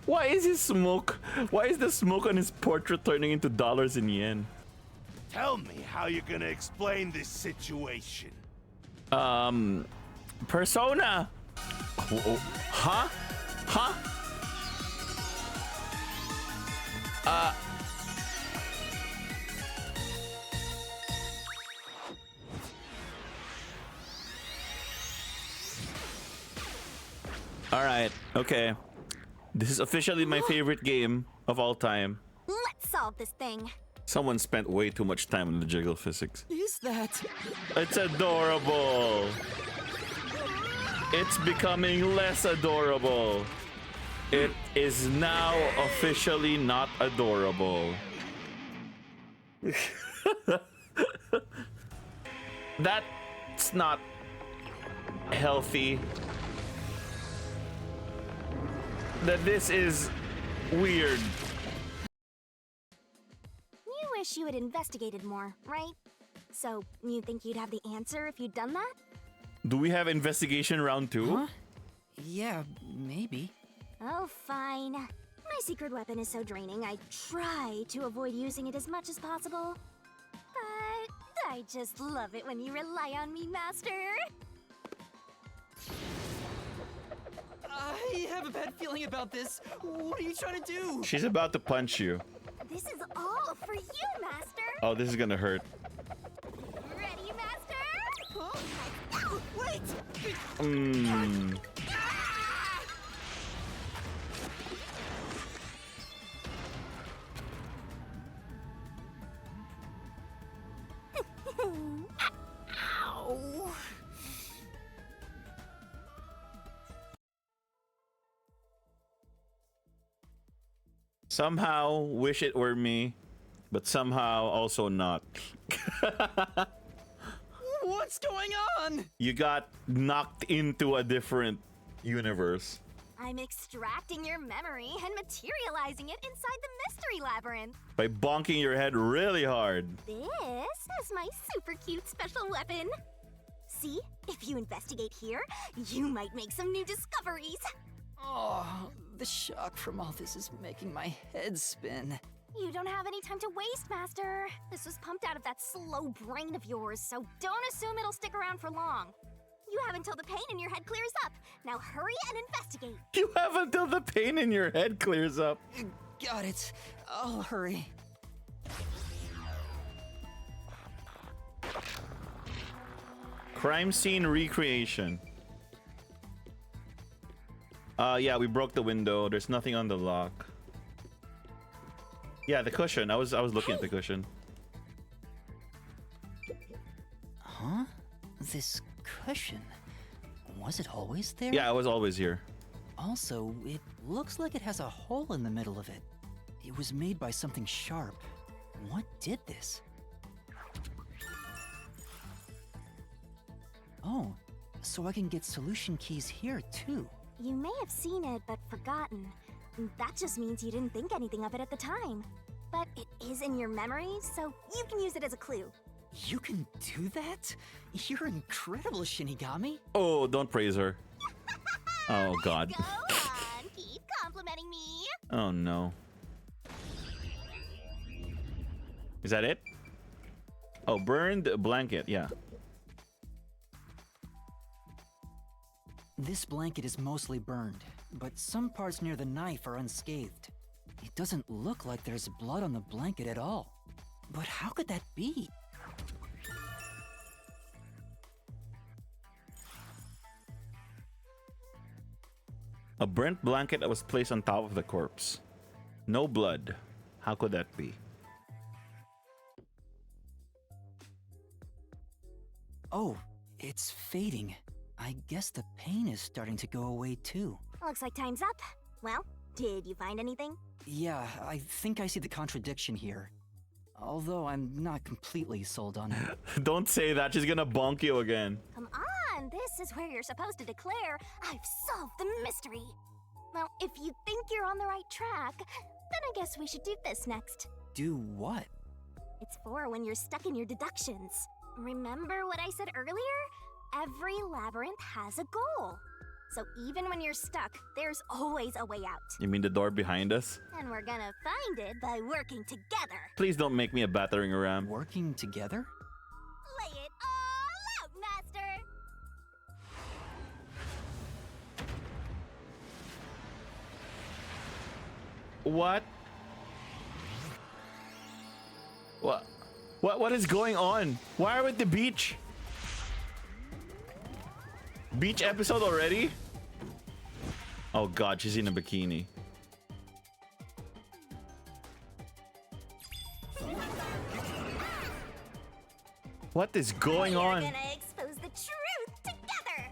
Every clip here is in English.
Why is his smoke? Why is the smoke on his portrait turning into dollars and yen? Tell me how you're gonna explain this situation. Persona. Huh? Huh? All right. Okay. This is officially my favorite game of all time. Let's solve this thing. Someone spent way too much time on the jiggle physics. Is that? It's adorable. It's becoming less adorable. It is now officially not adorable. That's not healthy. That this is weird. You wish you had investigated more, right? So, you think you'd have the answer if you'd done that? Do we have investigation round 2? Huh? Yeah, maybe. Oh, fine. My secret weapon is so draining, I try to avoid using it as much as possible. But I just love it when you rely on me, Master. I have a bad feeling about this. What are you trying to do? She's about to punch you. This is all for you, Master. Oh, this is gonna hurt. Ready, Master? Huh? Ow, wait! Ow. Somehow wish it were me, but somehow also not. What's going on? You got knocked into a different universe. I'm extracting your memory and materializing it inside the mystery labyrinth. By bonking your head really hard. This is my super cute special weapon. See, if you investigate here, you might make some new discoveries. Oh, the shock from all this is making my head spin. You don't have any time to waste, Master. This was pumped out of that slow brain of yours, so don't assume it'll stick around for long. You have until the pain in your head clears up. Now hurry and investigate. You have until the pain in your head clears up. Got it. I'll hurry. Crime scene recreation. Yeah, we broke the window. There's nothing on the lock. Yeah, the cushion. I was looking at the cushion. Huh? This cushion. Was it always there? Yeah, I was always here. Also, it looks like it has a hole in the middle of it. It was made by something sharp. What did this? Oh, so I can get solution keys here too. You may have seen it, but forgotten. That just means you didn't think anything of it at the time. But it is in your memory, so you can use it as a clue. You can do that? You're incredible, Shimigami. Oh, don't praise her. Oh, God. Go on, keep complimenting me. Oh, no. Is that it? Oh, burned blanket, yeah. This blanket is mostly burned, but some parts near the knife are unscathed. It doesn't look like there's blood on the blanket at all. But how could that be? A burnt blanket that was placed on top of the corpse. No blood. How could that be? Oh, it's fading. I guess the pain is starting to go away too. Looks like time's up. Well, did you find anything? Yeah, I think I see the contradiction here. Although I'm not completely sold on it. Don't say that. She's gonna bonk you again. Come on, this is where you're supposed to declare, I've solved the mystery. Well, if you think you're on the right track, then I guess we should do this next. Do what? It's for when you're stuck in your deductions. Remember what I said earlier? Every labyrinth has a goal. So even when you're stuck, there's always a way out. You mean the door behind us? And we're gonna find it by working together. Please don't make me a battering ram. Working together? Lay it all out, Master! What? What is going on? Why are we at the beach? Beach episode already? Oh god, she's in a bikini. What is going on? We're gonna expose the truth together!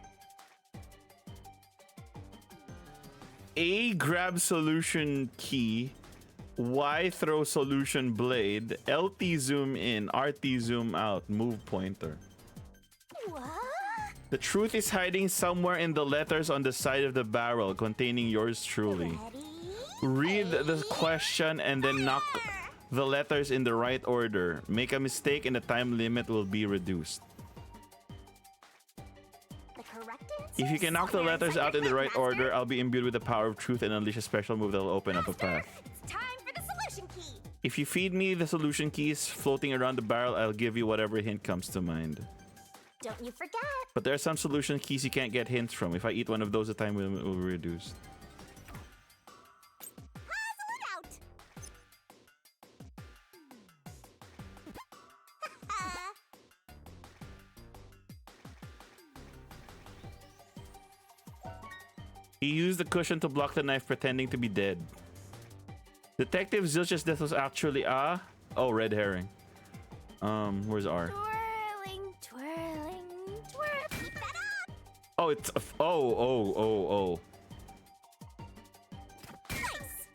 A, grab solution key. Y, throw solution blade. LT, zoom in. RT, zoom out. Move pointer. What? The truth is hiding somewhere in the letters on the side of the barrel containing yours truly. Read the question and then knock the letters in the right order. Make a mistake and the time limit will be reduced. The correct answer If you can knock the letters out in the right order, I'll be imbued with the power of truth and unleash a special move that will open up a path. It's time for the solution key! If you feed me the solution keys floating around the barrel, I'll give you whatever hint comes to mind. Don't you forget! But there are some solution keys you can't get hints from. If I eat one of those, the time will be reduced. Puzzle it out! He used the cushion to block the knife, pretending to be dead. Detective Zilch's death was actually oh, red herring. Where's R? Twirling, twirling, twirl. Keep that up! Oh, it's oh. Nice!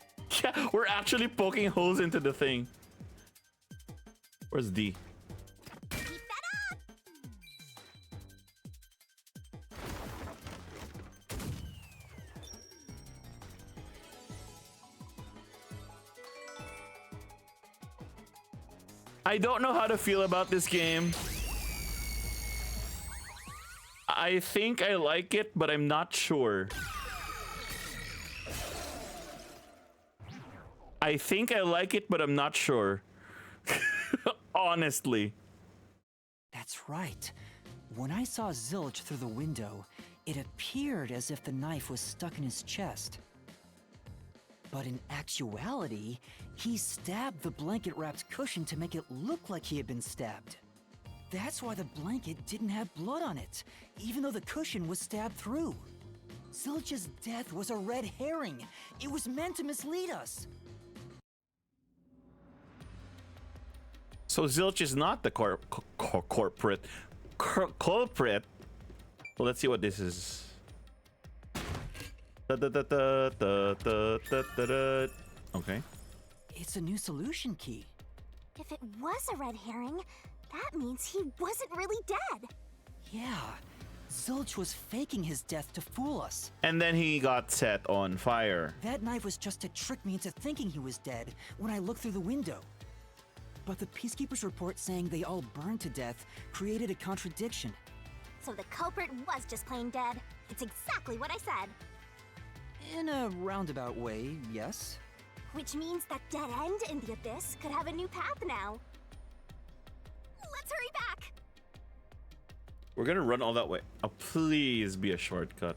Yeah, we're actually poking holes into the thing. Where's D? Keep that up! I don't know how to feel about this game. I think I like it, but I'm not sure. I think I like it, but I'm not sure. Honestly. That's right. When I saw Zilch through the window, it appeared as if the knife was stuck in his chest. But in actuality, he stabbed the blanket-wrapped cushion to make it look like he had been stabbed. That's why the blanket didn't have blood on it, even though the cushion was stabbed through. Zilch's death was a red herring. It was meant to mislead us. So Zilch is not the culprit. Culprit. Well, let's see what this is. Okay. It's a new solution key. If it was a red herring, that means he wasn't really dead. Yeah, Zilch was faking his death to fool us. And then he got set on fire. That knife was just to trick me into thinking he was dead when I looked through the window. But the Peacekeeper's report saying they all burned to death created a contradiction. So the culprit was just plain dead. It's exactly what I said. In a roundabout way, yes. Which means that dead end in the abyss could have a new path now. Let's hurry back! We're gonna run all that way. Oh, please be a shortcut.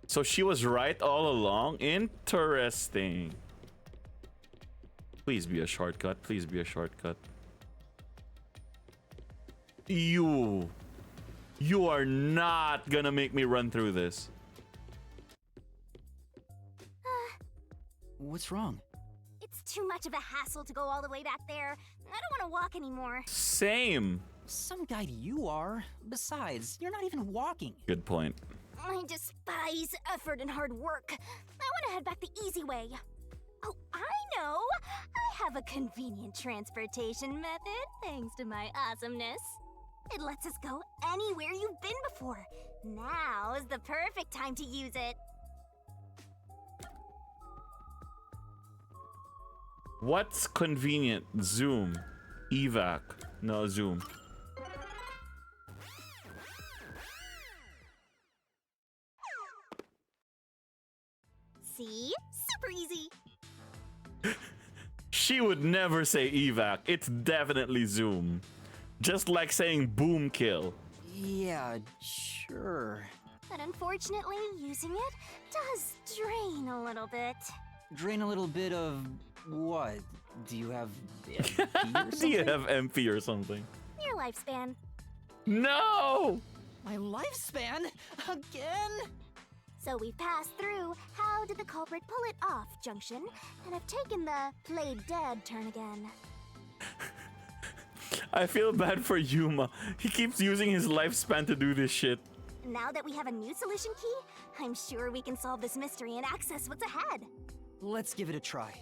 So she was right all along? Interesting. Please be a shortcut. Please be a shortcut. You are not gonna make me run through this. What's wrong? It's too much of a hassle to go all the way back there. I don't want to walk anymore. Same. Some guide you are. Besides, you're not even walking. Good point. I despise effort and hard work. I want to head back the easy way. Oh, I know! I have a convenient transportation method, thanks to my awesomeness. It lets us go anywhere you've been before. Now is the perfect time to use it. What's convenient? Zoom. Evac. No, zoom. See? Super easy. She would never say evac. It's definitely zoom. Just like saying boom kill. Yeah, sure. But unfortunately, using it does drain a little bit. Drain a little bit of what? Do you have MP or something? Do you have MP or something? Your lifespan. No! My lifespan? Again? So we've passed through how did the culprit pull it off junction, and have taken the play dead turn again. I feel bad for Yuma. He keeps using his lifespan to do this shit. Now that we have a new solution key, I'm sure we can solve this mystery and access what's ahead. Let's give it a try.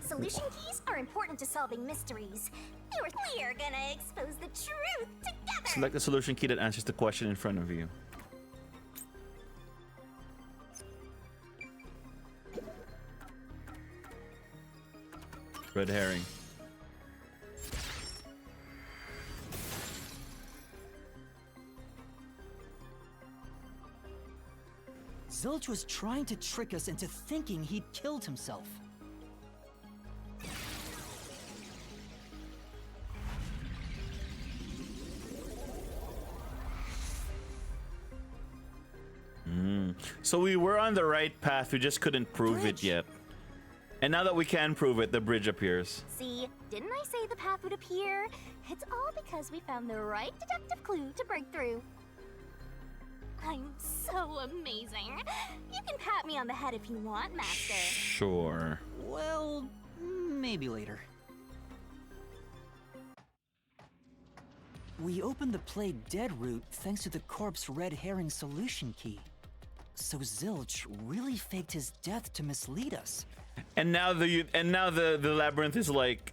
Solution keys are important to solving mysteries. We're gonna expose the truth together! Select the solution key that answers the question in front of you. Red herring. Zilch was trying to trick us into thinking he'd killed himself. So we were on the right path, we just couldn't prove it Bridge. yet. And now that we can prove it, the bridge appears. See, didn't I say the path would appear? It's all because we found the right deductive clue to break through. I'm so amazing. You can pat me on the head if you want, Master. Sure. Well, maybe later. We opened the play dead route thanks to the corpse red herring solution key. So Zilch really faked his death to mislead us. And now the labyrinth is like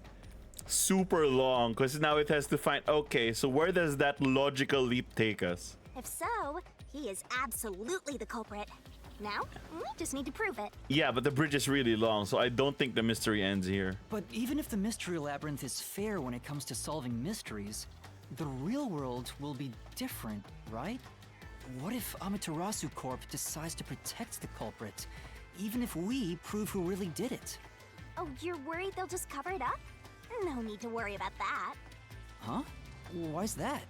super long because now it has to find, okay, so where does that logical leap take us? If so, he is absolutely the culprit. Now, we just need to prove it. Yeah, but the bridge is really long, so I don't think the mystery ends here. But even if the mystery labyrinth is fair when it comes to solving mysteries, the real world will be different, right? What if Amaterasu Corp decides to protect the culprit, even if we prove who really did it? Oh, you're worried they'll just cover it up? No need to worry about that. Huh? Why's that?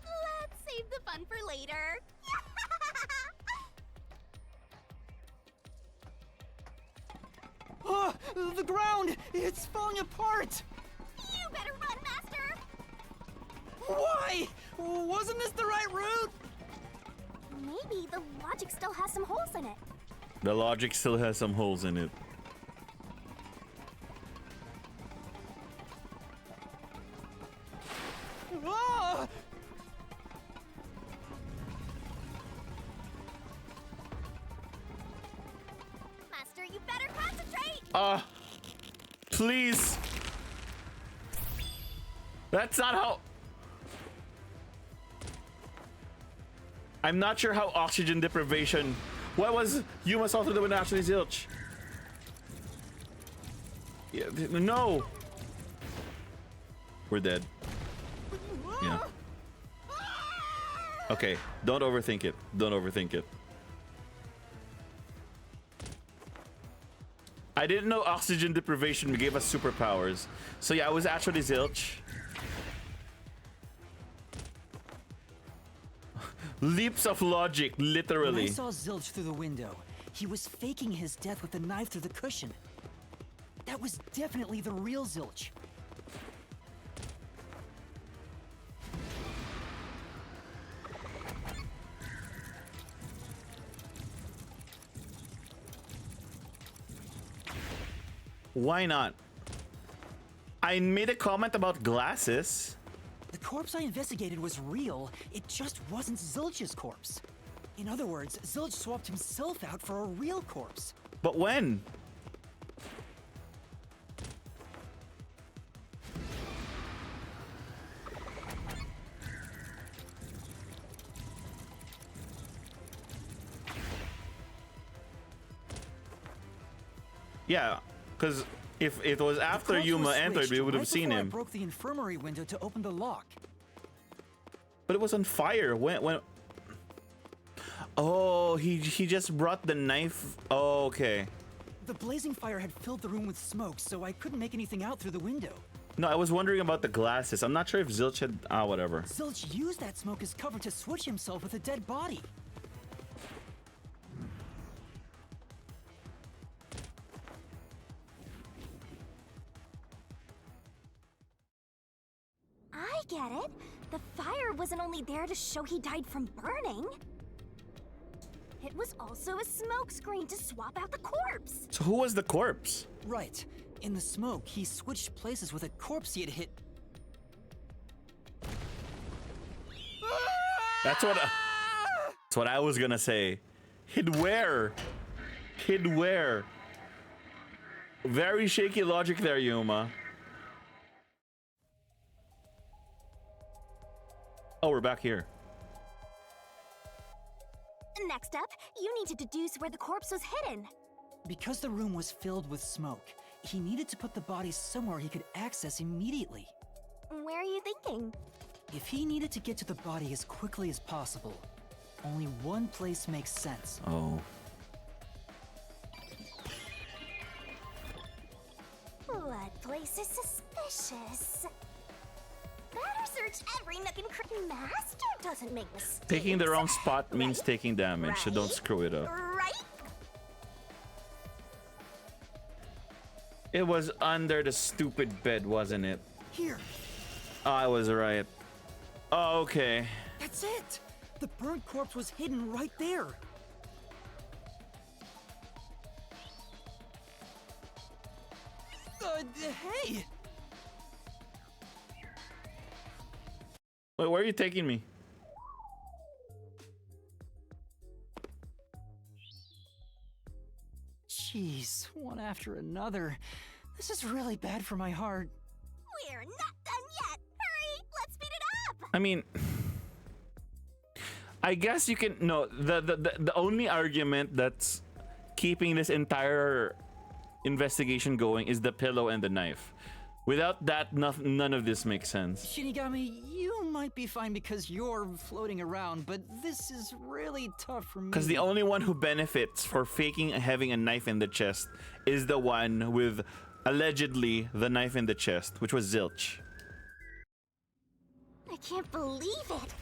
Let's save the fun for later. Oh, the ground! It's falling apart! You better run, Master! Why? Wasn't this the right route? Maybe the logic still has some holes in it. The logic still has some holes in it. Ah! Master, you better concentrate! Please. That's not how... I'm not sure how oxygen deprivation... What was Yuma saw through the window actually, Zilch? Yeah, no! We're dead. Yeah. Okay, don't overthink it. Don't overthink it. I didn't know oxygen deprivation gave us superpowers. So yeah, I was actually Zilch. Leaps of logic, When I literally. saw Zilch through the window, he was faking his death with a knife through the cushion. That was definitely the real Zilch. Why not? I made a comment about glasses. The corpse I investigated was real, it just wasn't Zilch's corpse. In other words, Zilch swapped himself out for a real corpse. But when? Yeah, because If it was The after corpse Yuma was entered, we switched would have right seen before him. I broke the infirmary window to open the lock. But it was on fire. When? Oh, he just brought the knife. Oh, okay. The blazing fire had filled the room with smoke, so I couldn't make anything out through the window. No, I was wondering about the glasses. I'm not sure if Zilch had. Whatever. Zilch used that smoke as cover to switch himself with a dead body. I get it. The fire wasn't only there to show he died from burning. It was also a smokescreen to swap out the corpse. So who was the corpse? Right. In the smoke, he switched places with a corpse he had hit. That's what I was gonna say. Hid where? Hid where? Very shaky logic there, Yuma. Oh, we're back here. Next up, you need to deduce where the corpse was hidden. Because the room was filled with smoke, he needed to put the body somewhere he could access immediately. Where are you thinking? If he needed to get to the body as quickly as possible, only one place makes sense. Oh. Blood place is suspicious. Better search every nook and cranny. Master doesn't make mistakes. Taking the wrong spot means Right? taking damage, so don't Right? screw it up. Right? It was under the stupid bed, wasn't it? Here, I was right. Oh, okay. that's it! The burnt corpse was hidden right there. Hey! Wait, where are you taking me? Jeez, one after another. This is really bad for my heart. We're not done yet. Hurry, let's speed it up. I mean, I guess you can. No, the only argument that's keeping this entire investigation going is the pillow and the knife. Without that, none of this makes sense. Shinigami, you might be fine because you're floating around, but this is really tough for me. Because the only one who benefits for faking having a knife in the chest is the one with allegedly the knife in the chest, which was Zilch. I can't believe it.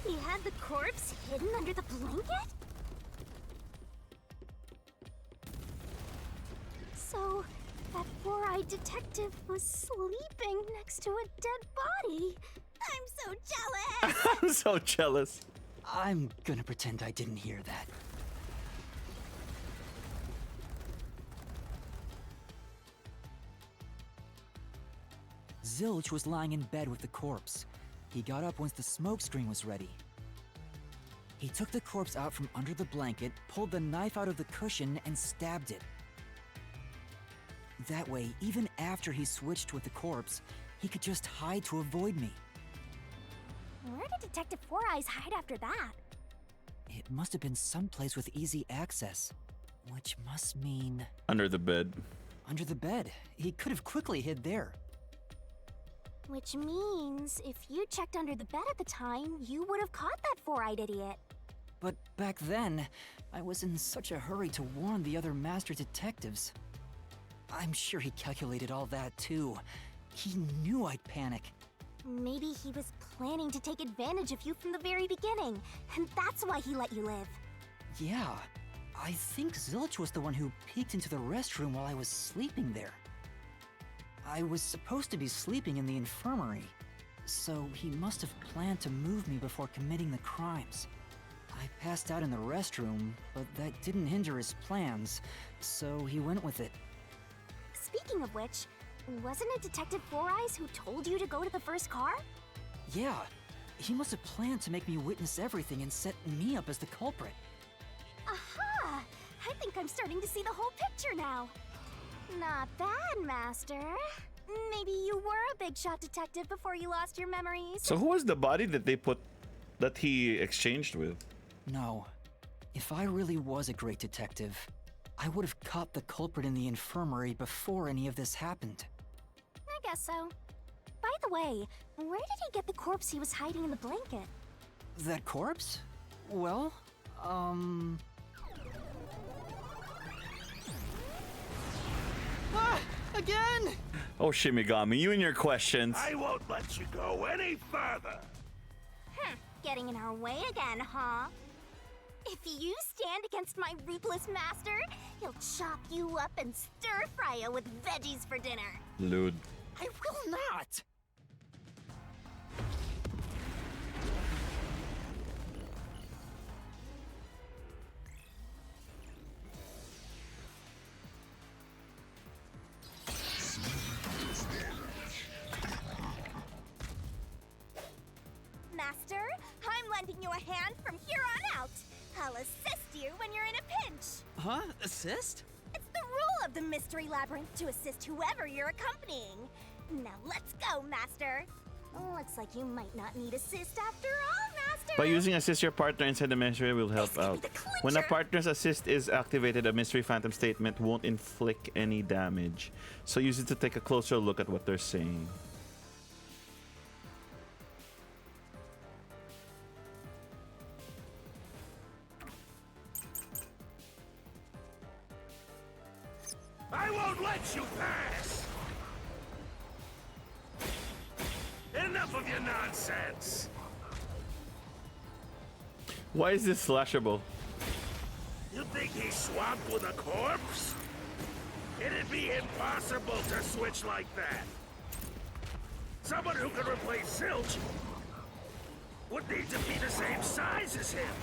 He had the corpse hidden under the blanket? So, that four-eyed detective was sleeping next to a dead body. I'm so jealous! I'm so jealous. I'm gonna pretend I didn't hear that. Zilch was lying in bed with the corpse. He got up once the smoke screen was ready. He took the corpse out from under the blanket, pulled the knife out of the cushion, and stabbed it. That way, even after he switched with the corpse, he could just hide to avoid me. Where did Detective Four Eyes hide after that? It must have been someplace with easy access, which must mean Under the bed. under the bed. He could have quickly hid there. Which means, if you checked under the bed at the time, you would have caught that four-eyed idiot. But back then, I was in such a hurry to warn the other master detectives. I'm sure he calculated all that too. He knew I'd panic. Maybe he was planning to take advantage of you from the very beginning, and that's why he let you live. Yeah, I think Zilch was the one who peeked into the restroom while I was sleeping there. I was supposed to be sleeping in the infirmary, so he must have planned to move me before committing the crimes. I passed out in the restroom, but that didn't hinder his plans, so he went with it. Speaking of which, wasn't it Detective Four Eyes who told you to go to the first car? Yeah, he must have planned to make me witness everything and set me up as the culprit. Aha! I think I'm starting to see the whole picture now. Not bad, Master. Maybe you were a big shot detective before you lost your memories. So who was the body that he exchanged with? No, if I really was a great detective, I would have caught the culprit in the infirmary before any of this happened. I guess so. By the way, where did he get the corpse he was hiding in the blanket? That corpse? Well, Ah! Again! Oh, Shimigami, you and your questions. I won't let you go any further. Getting in our way again, huh? If you stand against my ruthless master, he'll chop you up and stir-fry you with veggies for dinner. Lewd. I will not! Master, I'm lending you a hand from here on out. I'll assist you when you're in a pinch. Huh? Assist? It's the rule of the Mystery Labyrinth to assist whoever you're accompanying. Now let's go, Master. Looks like you might not need assist after all, Master. By using assist your partner inside the mystery will help This could out. be the clincher. When a partner's assist is activated, a mystery phantom statement won't inflict any damage. So use it to take a closer look at what they're saying. I won't let you pass! Enough of your nonsense! Why is this slashable? You think he's swamped with a corpse? It'd be impossible to switch like that. Someone who could replace Zilch would need to be the same size as him.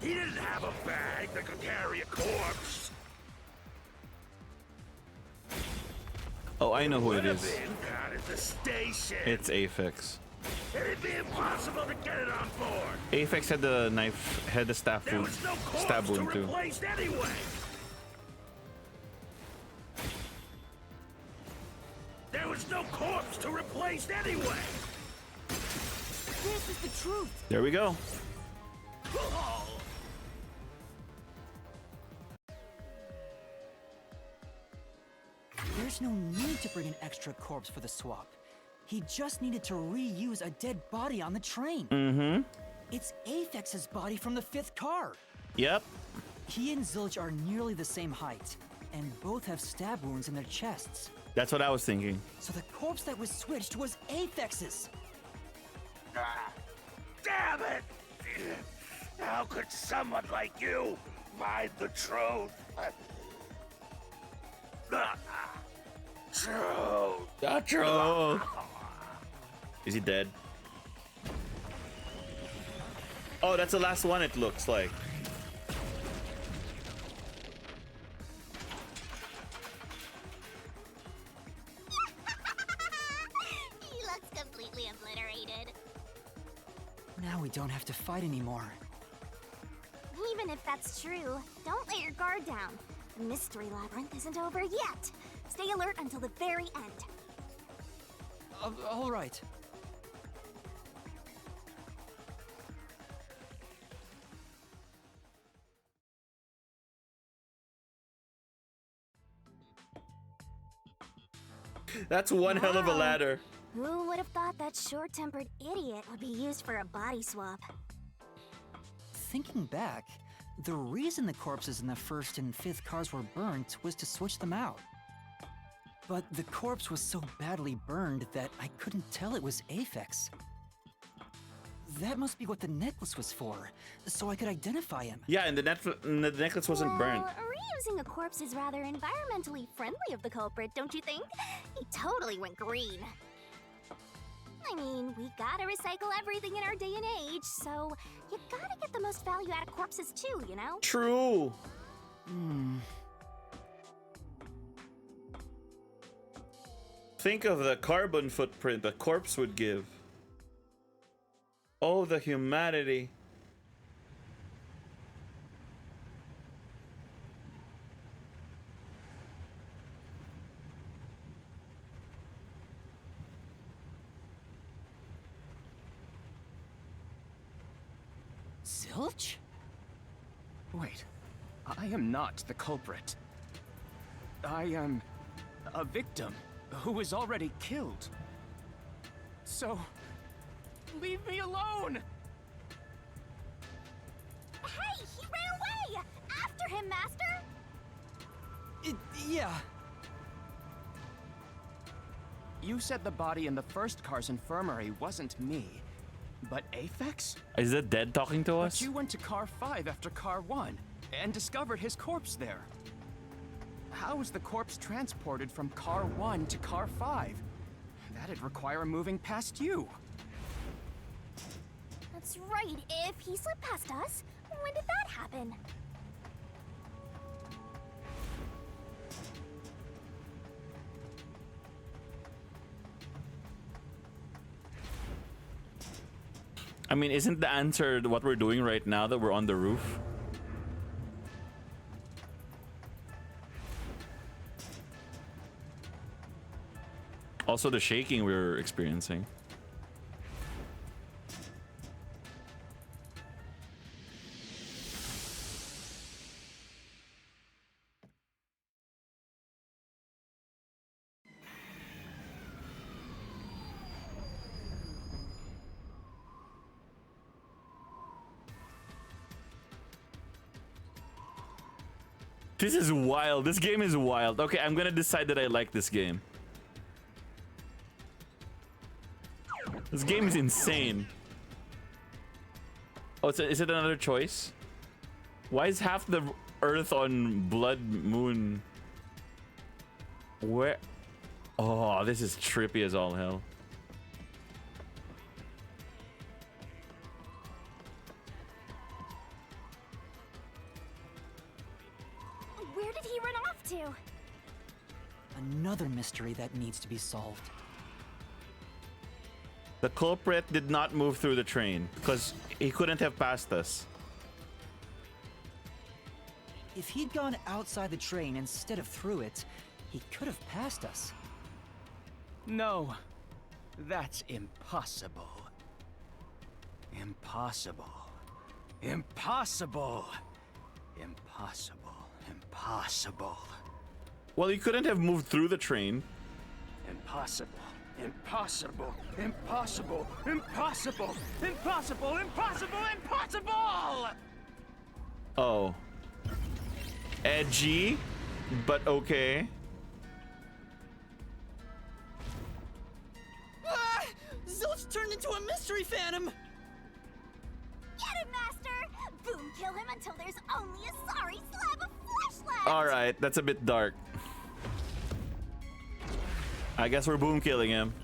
He didn't have a bag that could carry a corpse. Oh, I know who it Would have is. been caught at the station. It's Aphex. It'd be impossible to get it on board. Aphex had the knife, had the stab There wound, was no stab corpse to wound too. replace anyway. There was no corpse to replace anyway. This is the truth. There we go. There's no need to bring an extra corpse for the swap. He just needed to reuse a dead body on the train. Mm-hmm. It's Aphex's body from the 5th car. Yep. He and Zilch are nearly the same height, and both have stab wounds in their chests. That's what I was thinking. So the corpse that was switched was Aphex's. Damn it! How could someone like you find the truth? Truth. Oh. Is he dead? Oh, that's the last one, it looks like. He looks completely obliterated. Now we don't have to fight anymore. Even if that's true, don't let your guard down. The Mystery Labyrinth isn't over yet. Stay alert until the very end. All right. That's one hell of a Wow. ladder. Who would have thought that short-tempered idiot would be used for a body swap? Thinking back, the reason the corpses in the 1st and 5th cars were burnt was to switch them out. But the corpse was so badly burned that I couldn't tell it was Aphex. That must be what the necklace was for, so I could identify him. Yeah, and the necklace wasn't burnt. Well, reusing a corpse is rather environmentally friendly of the culprit, don't you think? He totally went green. I mean, we gotta recycle everything in our day and age, so you gotta get the most value out of corpses too, you know? True. Think of the carbon footprint a corpse would give. Oh, the humanity. Zilch? Wait, I am not the culprit. I am a victim who was already killed. So, leave me alone! Hey, he ran away! After him, Master! Yeah. You said the body in the first car's infirmary wasn't me, but Aphex? Is the dead talking to But us? you went to car 5 after car 1 and discovered his corpse there. How was the corpse transported from car 1 to car 5? That'd require moving past you. That's right. If he slipped past us, when did that happen? I mean, isn't the answer what we're doing right now that we're on the roof? Also, the shaking we're experiencing. This is wild. This game is wild. Okay, I'm gonna decide that I like this game. This game is insane. Oh, is it another choice? Why is half the Earth on Blood Moon? Where? Oh, this is trippy as all hell. Where did he run off to? Another mystery that needs to be solved. The culprit did not move through the train because he couldn't have passed us. If he'd gone outside the train instead of through it, he could have passed us. No, that's impossible. Impossible. Impossible. Impossible. Impossible. Well, he couldn't have moved through the train. Impossible. Impossible. Impossible. Impossible. Impossible. Impossible. Impossible! Oh. Edgy, but okay. Ah! Zilch turned into a mystery phantom! Get him, Master! Boom kill him until there's only a sorry slab of flesh left! Alright, that's a bit dark. I guess we're boom killing him.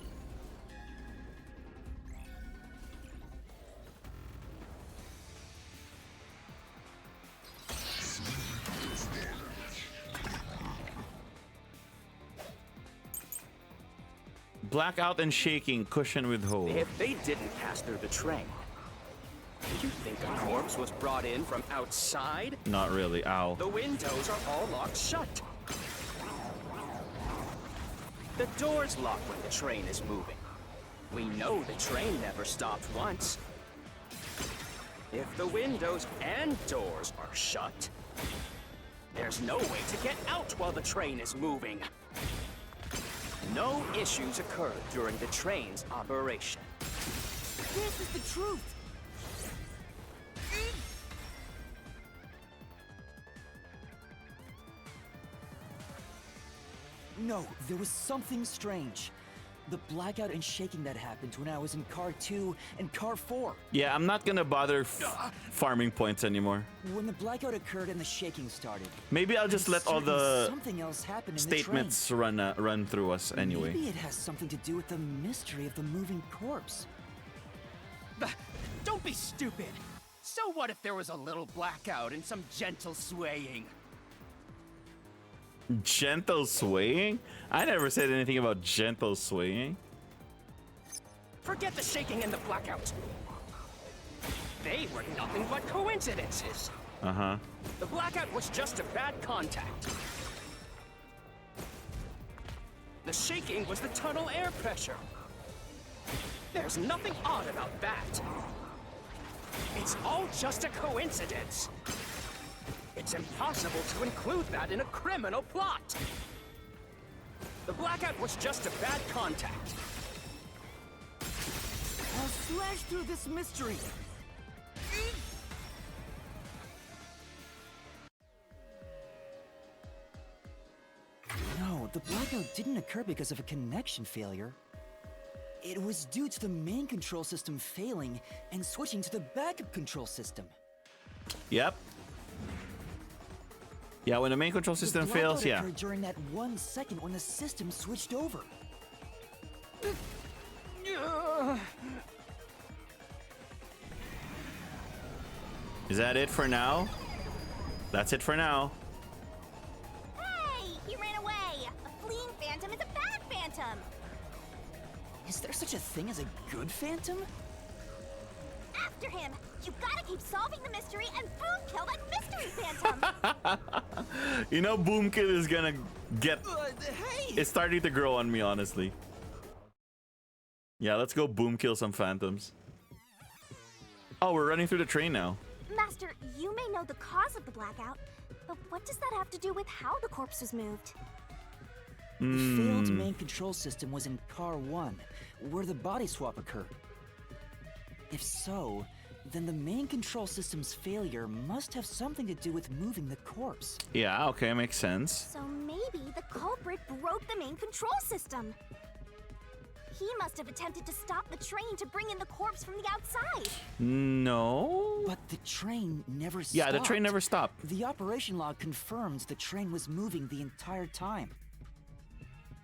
Blackout and shaking, cushion with hole. If they didn't pass through the train, do you think a corpse was brought in from outside? Not really, ow. The windows are all locked shut. The doors lock when the train is moving. We know the train never stopped once. If the windows and doors are shut, there's no way to get out while the train is moving. No issues occurred during the train's operation. This is the truth! No, there was something strange. The blackout and shaking that happened when I was in car 2 and car 4. Yeah, I'm not gonna bother farming points anymore. When the blackout occurred and the shaking started. Maybe I'll just I'm let all certain the something else happened in statements run through us the train. anyway. Maybe it has something to do with the mystery of the moving corpse. Don't be stupid. So what if there was a little blackout and some gentle swaying? Gentle swaying? I never said anything about gentle swaying. Forget the shaking and the blackout. They were nothing but coincidences. Uh-huh. The blackout was just a bad contact. The shaking was the tunnel air pressure. There's nothing odd about that. It's all just a coincidence. It's impossible to include that in a criminal plot. The blackout was just a bad contact. I'll slash through this mystery. No, the blackout didn't occur because of a connection failure. It was due to the main control system failing and switching to the backup control system. Yep. Yeah, when the main control system The fails, blackout yeah. occurred during that 1 second when the system switched over. Is that it for now? That's it for now. Hey! He ran away! A fleeing phantom is a bad phantom! Is there such a thing as a good phantom? After him! You gotta keep solving the mystery and boom kill that mystery phantom! You know, Boomkill is gonna get. Hey! It's starting to grow on me, honestly. Yeah, let's go Boomkill some phantoms. Oh, we're running through the train now. Master, you may know the cause of the blackout, but what does that have to do with how the corpse was moved? The failed main control system was in Car 1, where the body swap occurred. If so, then the main control system's failure must have something to do with moving the corpse. Yeah, okay, makes sense. So maybe the culprit broke the main control system. He must have attempted to stop the train to bring in the corpse from the outside. No. But the train never stopped. Yeah, the train never stopped. The operation log confirms the train was moving the entire time.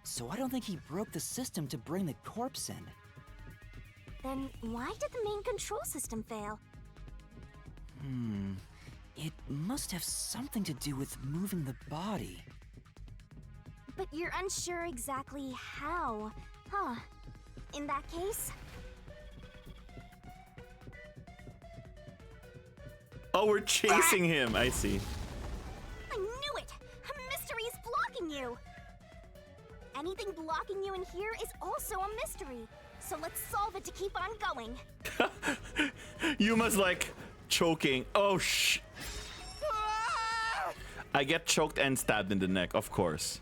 So I don't think he broke the system to bring the corpse in. Then why did the main control system fail? It must have something to do with moving the body. But you're unsure exactly how, huh? In that case, Oh, we're chasing him. I see. I knew it! A mystery is blocking you! Anything blocking you in here is also a mystery. So let's solve it to keep on going. Yuma's like choking. Oh, shh. I get choked and stabbed in the neck, of course.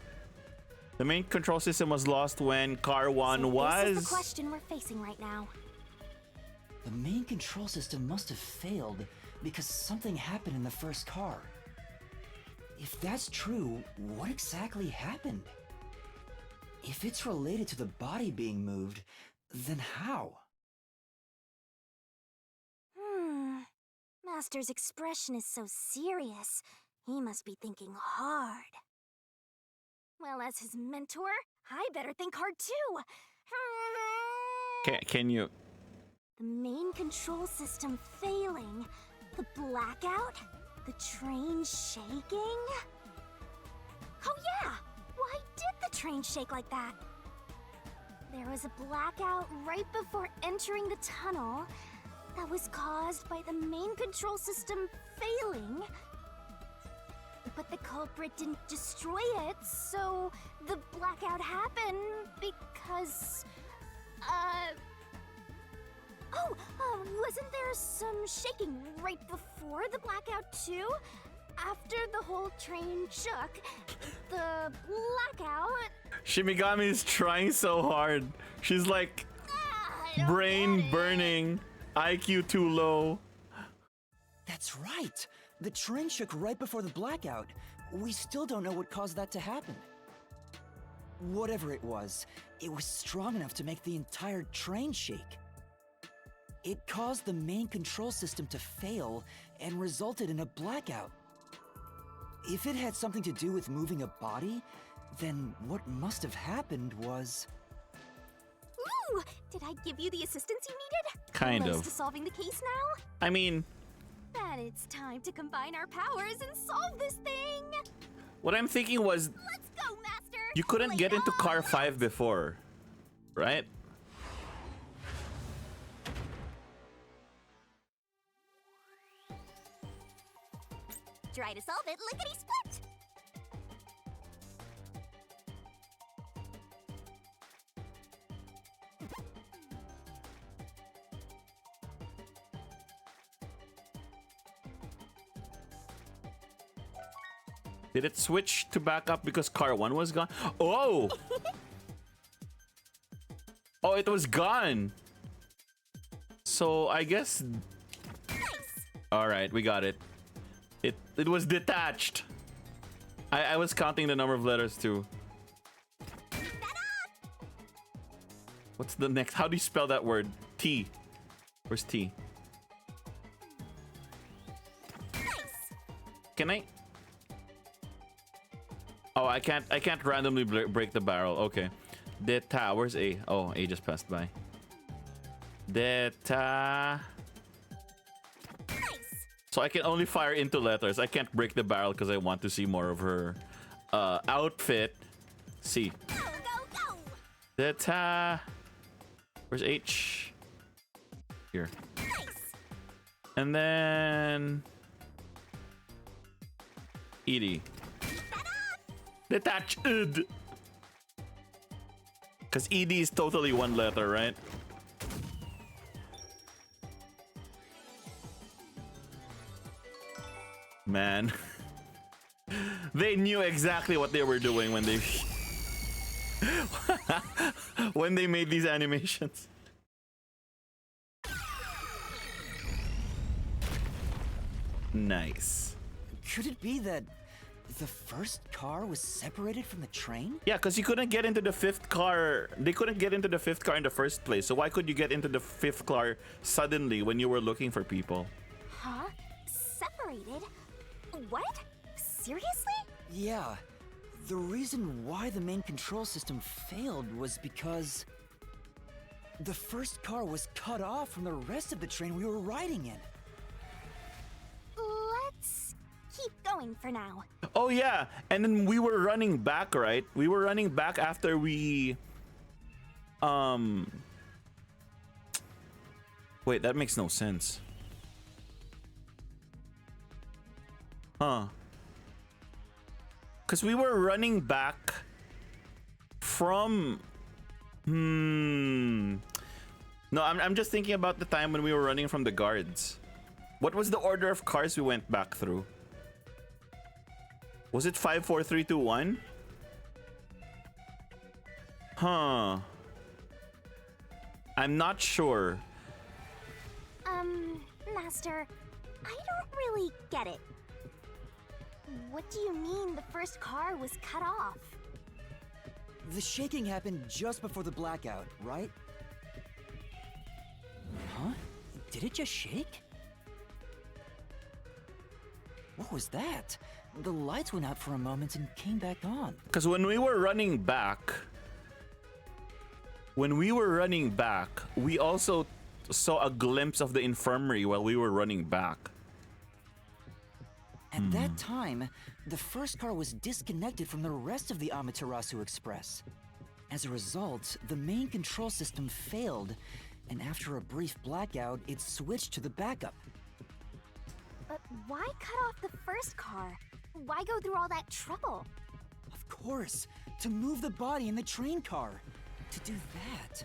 The main control system was lost when Car 1 So was... this is the question we're facing right now. The main control system must have failed because something happened in the first car. If that's true, what exactly happened? If it's related to the body being moved, then how? Master's expression is so serious. He must be thinking hard. Well, as his mentor, I better think hard too. Can you... The main control system failing, the blackout, the train shaking. Oh yeah! Why did the train shake like that? There was a blackout right before entering the tunnel that was caused by the main control system failing. But the culprit didn't destroy it, so the blackout happened because... wasn't there some shaking right before the blackout too? After the whole train shook, the blackout... Shimigami is trying so hard. She's like I don't brain get it. burning, IQ too low. That's right! The train shook right before the blackout. We still don't know what caused that to happen. Whatever it was strong enough to make the entire train shake. It caused the main control system to fail and resulted in a blackout. If it had something to do with moving a body, then what must have happened was... Ooh! Did I give you the assistance you needed? Kind Close of. to solving the case now? I mean, Then it's time to combine our powers and solve this thing! what I'm thinking was Let's go, Master! you couldn't Lay get it into on Car us! 5 before, right? Try to solve it lickety-split! Did it switch to backup because car 1 was gone? Oh! Oh, it was gone. So I guess... Alright, we got it. It was detached. I was counting the number of letters too. What's the next? How do you spell that word? T. Where's T? Can I? Oh, I can't randomly break the barrel. Okay. Deta. Where's A? Oh, A just passed by. Deta. So I can only fire into letters. I can't break the barrel because I want to see more of her outfit. C. Deta. Where's H? Here. And then ED. Detached. Because ED is totally one letter, right? Man. They knew exactly what they were doing when they when they made these animations. Nice. Could it be that the first car was separated from the train? Yeah, because you couldn't get into the fifth car. They couldn't get into the fifth car in the first place. So why could you get into the fifth car suddenly when you were looking for people? Huh? Separated? What? Seriously? Yeah. The reason why the main control system failed was because the first car was cut off from the rest of the train we were riding in. Let's keep going for now. Oh yeah, and then we were running back, right? We were running back after we wait, that makes no sense. Huh. Because we were running back from No, I'm just thinking about the time when we were running from the guards. What was the order of cars we went back through? Was it 5, 4, 3, 2, 1? Huh. I'm not sure. Master, I don't really get it. What do you mean the first car was cut off? The shaking happened just before the blackout, right? Huh? Did it just shake? What was that? The lights went out for a moment and came back on. Because when we were running back, we also saw a glimpse of the infirmary while we were running back. At that time, the first car was disconnected from the rest of the Ameterasu Express. As a result, the main control system failed, and after a brief blackout, it switched to the backup. But why cut off the first car? Why go through all that trouble? Of course, to move the body in the train car. To do that.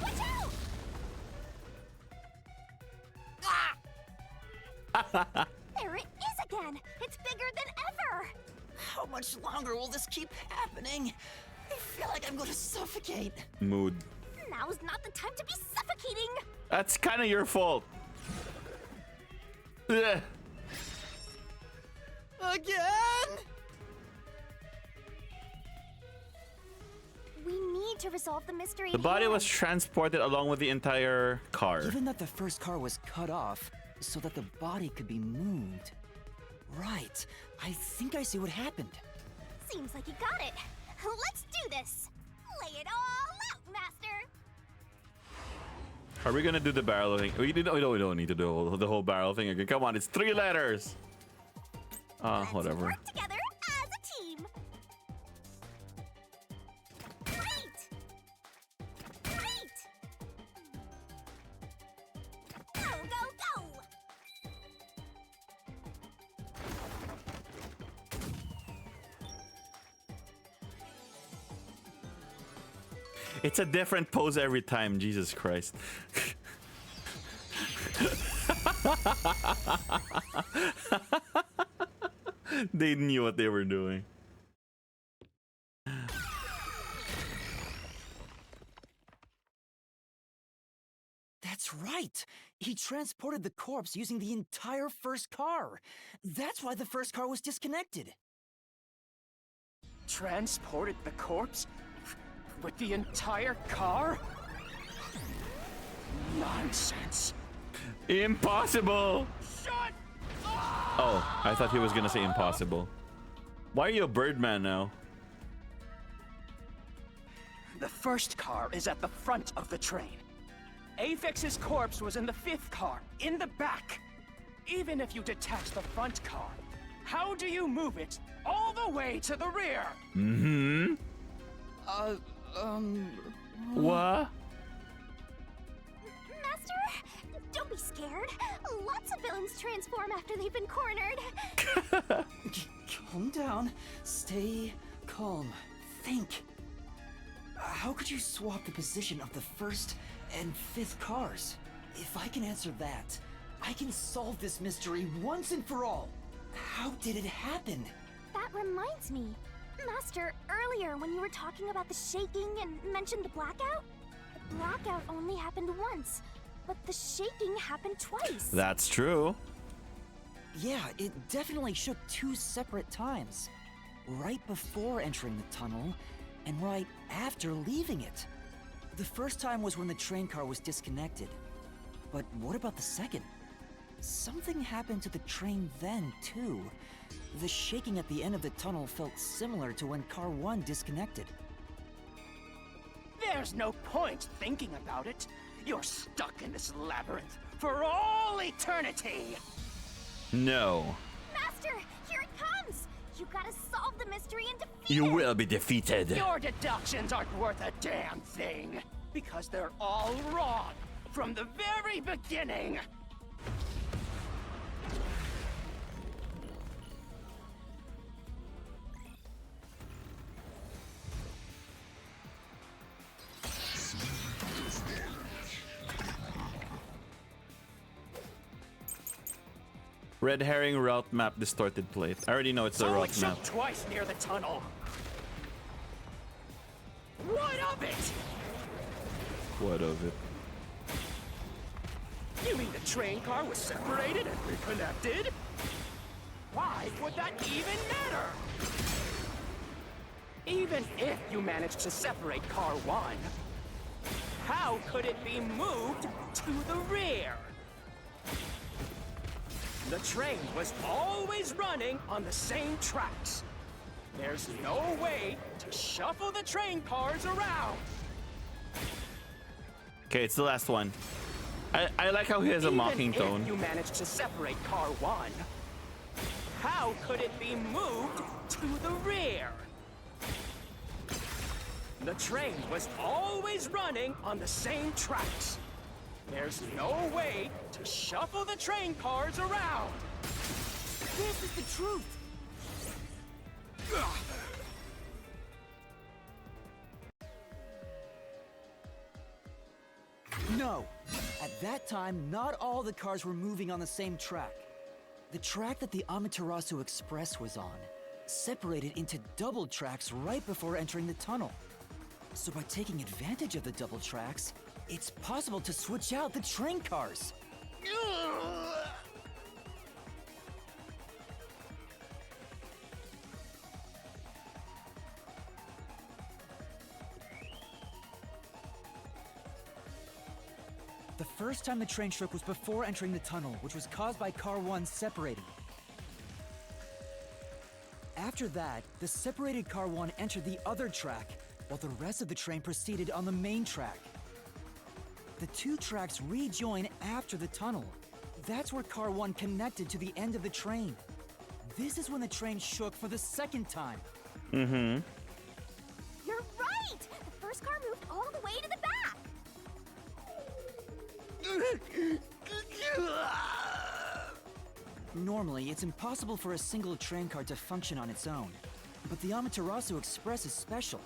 Watch out! There it is again! It's bigger than ever! How much longer will this keep happening? I feel like I'm going to suffocate. Mood. Now's not the time to be suffocating! That's kind of your fault. Ugh. Again? We need to resolve the mystery. The body here. was transported along with the entire car. Given that the first car was cut off so that the body could be moved. Right. I think I see what happened. Seems like you got it. Let's do this. Lay it all out, Master. Are we gonna do the barrel thing? We don't need to do the whole barrel thing again. Come on, it's 3 letters. Let's Whatever. work together as a team. Great. Great. Go, go, go. It's a different pose every time. Jesus Christ. They knew what they were doing. That's right! He transported the corpse using the entire first car. That's why the first car was disconnected. Transported the corpse? With the entire car? Nonsense. Impossible! Shut up! Oh, I thought he was gonna say impossible. Why are you a Birdman now? The first car is at the front of the train. Aphex's corpse was in the fifth car, in the back. Even if you detach the front car, how do you move it all the way to the rear? Mm-hmm. What? Master, don't be scared. Lots of villains transform after they've been cornered. Calm down. Stay calm. Think. How could you swap the position of the first and fifth cars? If I can answer that, I can solve this mystery once and for all. How did it happen? That reminds me. Master, earlier when you were talking about the shaking and mentioned the blackout, the blackout only happened once, but the shaking happened twice. That's true. Yeah, it definitely shook 2 separate times. Right before entering the tunnel, and right after leaving it. The first time was when the train car was disconnected. But what about the second? Something happened to the train then, too. The shaking at the end of the tunnel felt similar to when Car 1 disconnected. There's no point thinking about it. You're stuck in this labyrinth for all eternity. No. Master, here it comes! You gotta solve the mystery and defeat You it! will be defeated. Your deductions aren't worth a damn thing, because they're all wrong from the very beginning. Red herring route map distorted plate. I already know it's the So it route map. shook twice near the tunnel. What of it? What of it? You mean the train car was separated and reconnected? Why would that even matter? Even if you managed to separate car 1, how could it be moved to the rear? The train was always running on the same tracks. There's no way to shuffle the train cars around. Okay, it's the last one. I like how he has a mocking Even tone. if you managed to separate car 1, how could it be moved to the rear? The train was always running on the same tracks. There's no way to shuffle the train cars around. This is the truth! No! At that time, not all the cars were moving on the same track. The track that the Ameterasu Express was on separated into double tracks right before entering the tunnel. So by taking advantage of the double tracks, it's possible to switch out the train cars. The first time the train shook was before entering the tunnel, which was caused by car 1 separating. After that, the separated car 1 entered the other track, while the rest of the train proceeded on the main track. The 2 tracks rejoin after the tunnel. That's where car 1 connected to the end of the train. This is when the train shook for the second time. Mm-hmm. You're right! The first car moved all the way to the back! Normally, it's impossible for a single train car to function on its own. But the Amaterasu Express is special.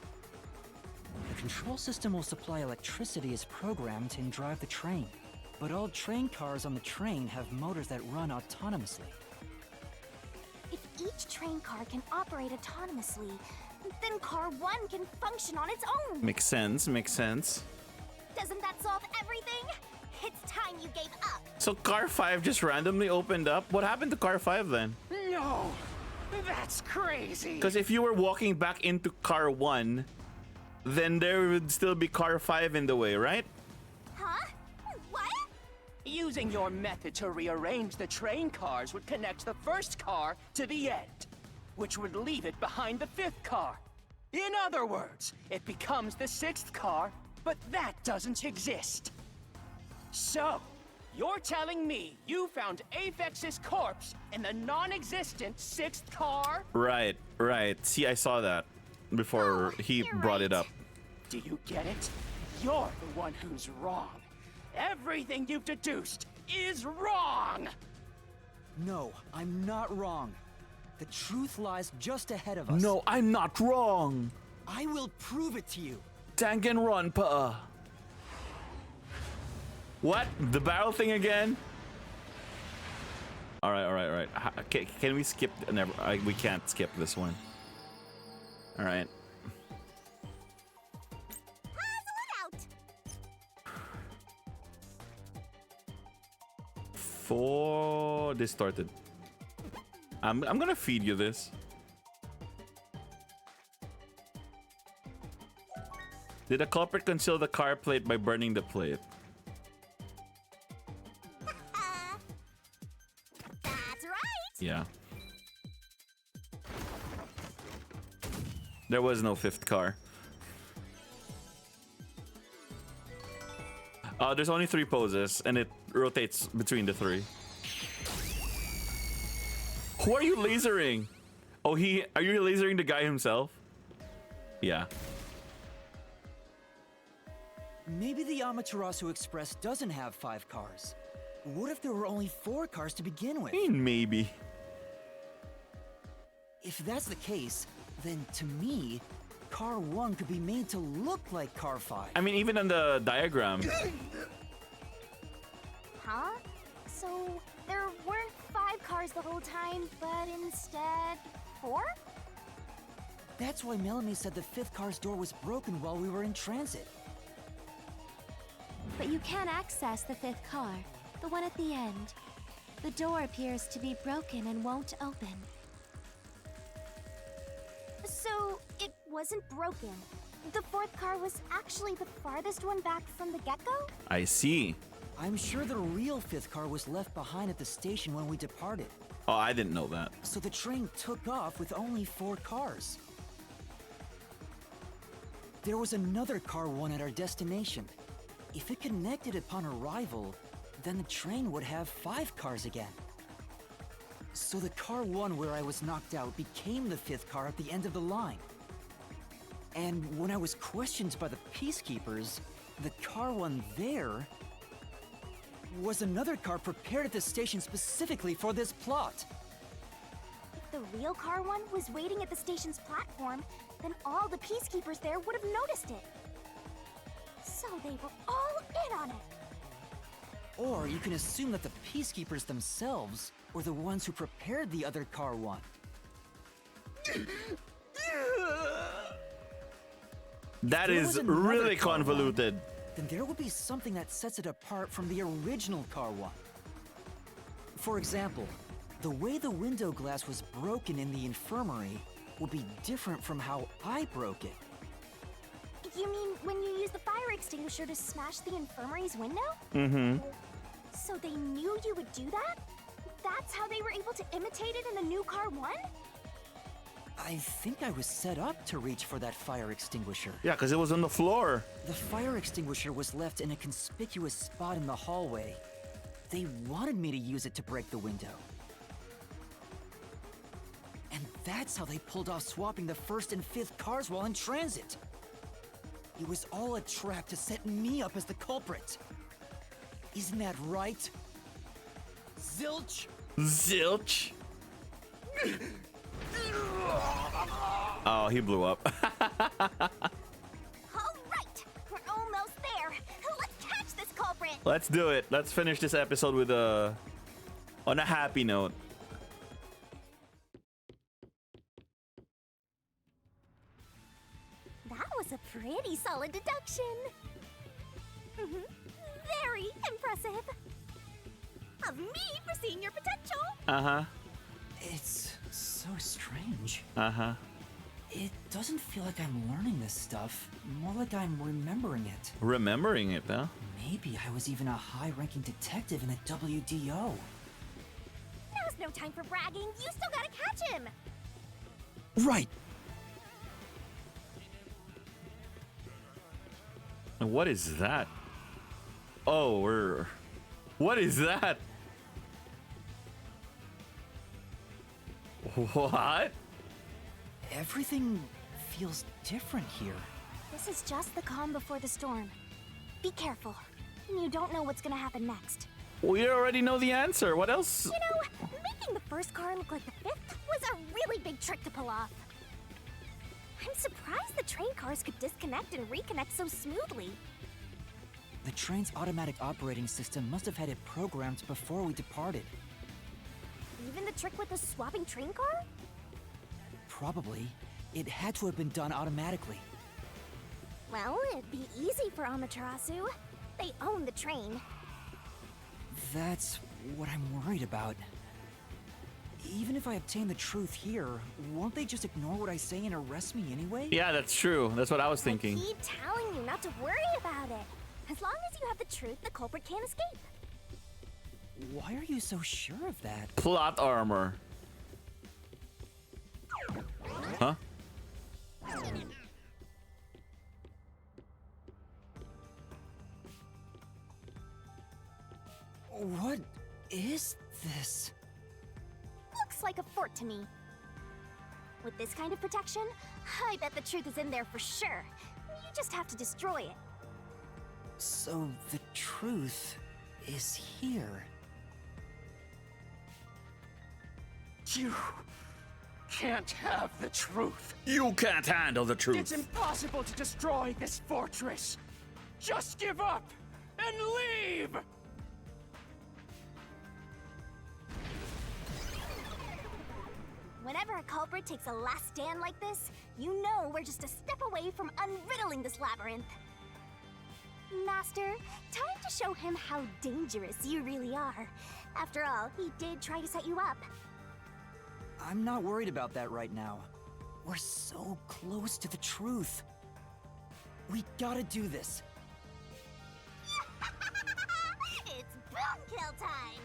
The control system will supply electricity as programmed and drive the train. But all train cars on the train have motors that run autonomously. If each train car can operate autonomously, then Car 1 can function on its own. Makes sense, makes sense. Doesn't that solve everything? It's time you gave up. So Car 5 just randomly opened up? What happened to Car 5 then? No, that's crazy. Because if you were walking back into Car 1, then there would still be Car 5 in the way, right? Huh? What? Using your method to rearrange the train cars would connect the first car to the end, which would leave it behind the fifth car. In other words, it becomes the sixth car, but that doesn't exist. So, you're telling me you found Aphex's corpse in the non-existent sixth car? Right, right. See, I saw that before he you're brought it right. up. Do you get it? You're the one who's wrong. Everything you've deduced is wrong! No, I'm not wrong. The truth lies just ahead of us. No, I'm not wrong. I will prove it to you. Danganronpa. What? The barrel thing again? All right, all right, all right. Can we skip? Never. We can't skip this one. All right. Puzzle it out. 4 distorted. I'm gonna feed you this. Did a culprit conceal the car plate by burning the plate? That's right. Yeah. There was no fifth car. There's only 3 poses, and it rotates between the 3. Who are you lasering? Oh, are you lasering the guy himself? Yeah. Maybe the Amaterasu Express doesn't have 5 cars. What if there were only 4 cars to begin with? I mean, maybe. If that's the case, then to me, Car 1 could be made to look like Car 5. I mean, even on the diagram. Huh? So there weren't 5 cars the whole time, but instead 4? That's why Melanie said the 5th car's door was broken while we were in transit. But you can't access the 5th car, the one at the end. The door appears to be broken and won't open. So it wasn't broken. The 4th car was actually the farthest one back from the get-go? I see. I'm sure the real 5th car was left behind at the station when we departed. Oh, I didn't know that. So the train took off with only 4 cars. There was another Car 1 at our destination. If it connected upon arrival, then the train would have 5 cars again. So the Car 1 where I was knocked out became the 5th car at the end of the line. And when I was questioned by the Peacekeepers, the Car 1 there was another car prepared at the station specifically for this plot. If the real Car 1 was waiting at the station's platform, then all the Peacekeepers there would have noticed it. So they were all in on it. Or you can assume that the Peacekeepers themselves were the ones who prepared the other Car 1. That There is was another really Car 1, convoluted. then there would be something that sets it apart from the original Car 1. For example, the way the window glass was broken in the infirmary would be different from how I broke it. You mean when you used the fire extinguisher to smash the infirmary's window? Mm-hmm. So they knew you would do that? That's how they were able to imitate it in the new Car 1? I think I was set up to reach for that fire extinguisher. Yeah, because it was on the floor. The fire extinguisher was left in a conspicuous spot in the hallway. They wanted me to use it to break the window. And that's how they pulled off swapping the 1st and 5th cars while in transit. It was all a trap to set me up as the culprit. Isn't that right? Zilch? Zilch. Oh, he blew up. All right, we're almost there. Let's catch this culprit. Let's do it. Let's finish this episode with on a happy note. was a pretty solid deduction. Very impressive. Of me foreseeing your potential. Uh-huh. It's so strange. Uh-huh. It doesn't feel like I'm learning this stuff, more like I'm remembering it. Remembering it, huh? Maybe I was even a high-ranking detective in the WDO. Now's no time for bragging. You still gotta catch him. Right. And what is that? Oh, we're... What is that? What? Everything feels different here. This is just the calm before the storm. Be careful. You don't know what's gonna happen next. We already know the answer. What else? You know, making the first car look like the fifth was a really big trick to pull off. I'm surprised the train cars could disconnect and reconnect so smoothly. The train's automatic operating system must have had it programmed before we departed. Even the trick with the swapping train car? Probably. It had to have been done automatically. Well, it'd be easy for Amaterasu. They own the train. That's what I'm worried about. Even if I obtain the truth here, won't they just ignore what I say and arrest me anyway? Yeah, that's true. That's what I was thinking. I keep telling you not to worry about it. As long as you have the truth, the culprit can't escape. Why are you so sure of that? Plot armor. Huh? What is this? Looks like a fort to me. With this kind of protection, I bet the truth is in there for sure. You just have to destroy it. So the truth is here. You can't have the truth. You can't handle the It's truth. impossible to destroy this fortress. Just give up and leave. Whenever a culprit takes a last stand like this, you know we're just a step away from unriddling this labyrinth. Master, time to show him how dangerous you really are. After all, he did try to set you up. I'm not worried about that right now. We're so close to the truth. We gotta do this. It's boom kill time!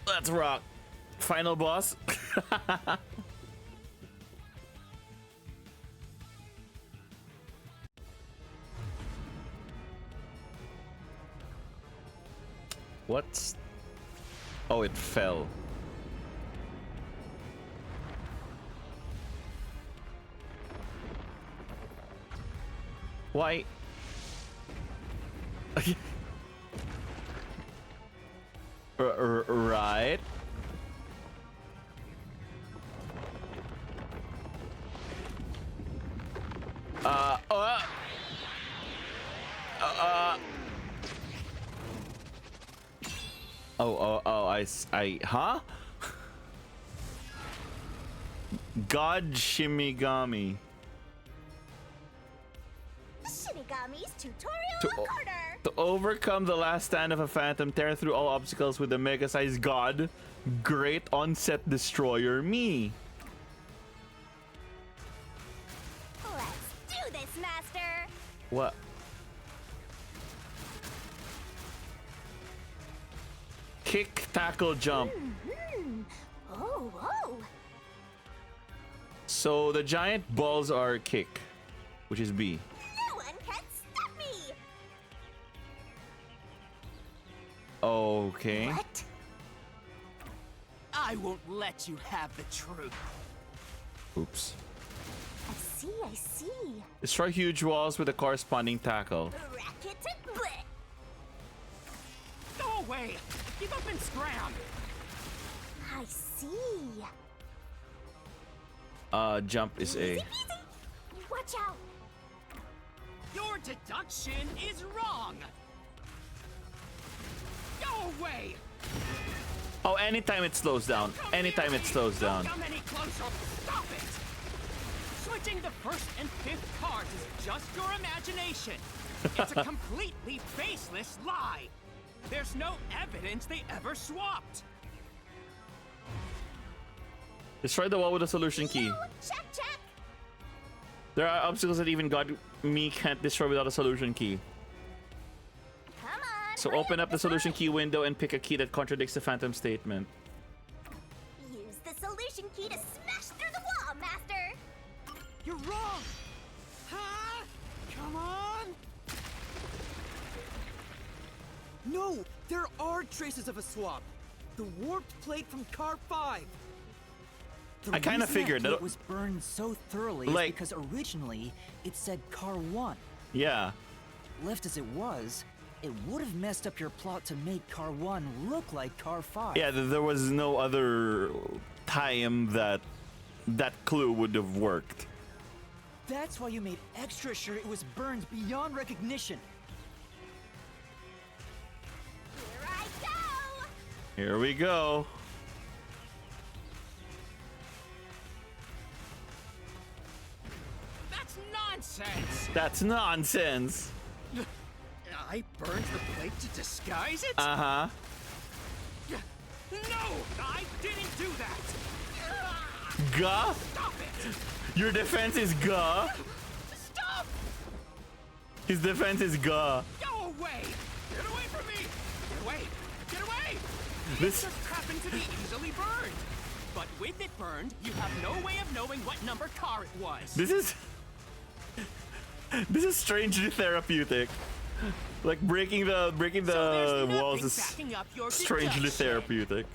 Let's rock. Final boss. What's... Oh, it fell. Why? Right. Huh? God Shimigami. Shimigami's tutorial To- recorder! To overcome the last stand of a phantom, tear through all obstacles with the mega-sized god, great onset destroyer me. Let's do this, Master! What? Kick, tackle, jump. Oh, whoa! So the giant balls are kick, which is B. No one can stop me! Okay. What? I won't let you have the truth. Oops. I see. Destroy huge walls with a corresponding tackle. Racket to blit! Go away. Give up and scram. I see. Jump is A. Easy peasy. Watch out! Your deduction is wrong. Go away. Oh, anytime it slows down. Anytime it slows down. Don't come any closer. Stop it! Switching the first and fifth cards is just your imagination. It's a completely baseless lie. There's no evidence they ever swapped. Destroy the wall with a solution key. Check, check. There are obstacles that even God me can't destroy without a solution key. Come on. So hurry open up the this solution key window and pick a key that contradicts the Phantom statement. Use the solution key to smash through the wall, Master. You're wrong. Huh? Come on. No, there are traces of a swap. The warped plate from Car 5. The I kinda reason figured that that- it was burned so thoroughly Like- is because originally it said Car 1. Yeah. Left as it was, it would have messed up your plot to make Car 1 look like Car 5. Yeah, there was no other time that that clue would have worked. That's why you made extra sure it was burned beyond recognition. Here I go. Here we go. That's nonsense. That's nonsense. I burned the plate to disguise it? Uh-huh. No, I didn't do that. Gah? Stop it. Your defense is gah? Stop. His defense is gah. Go away. Get away from me. Get away. Get away. This- It just happened to be easily burned. But with it burned, you have no way of knowing what number car it was. This is strangely therapeutic. Like breaking the So there's walls nothing is backing up your strangely deduction. therapeutic.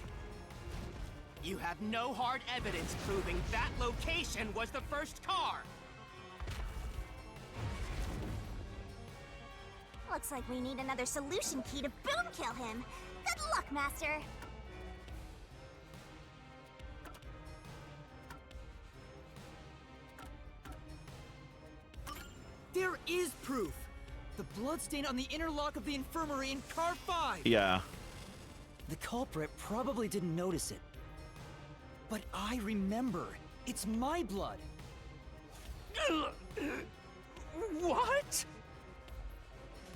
You have no hard evidence proving that location was the first car. Looks like we need another solution key to boom kill him. Good luck, Master. There is proof! The bloodstain on the inner lock of the infirmary in Car 5! Yeah. The culprit probably didn't notice it. But I remember. It's my blood. What?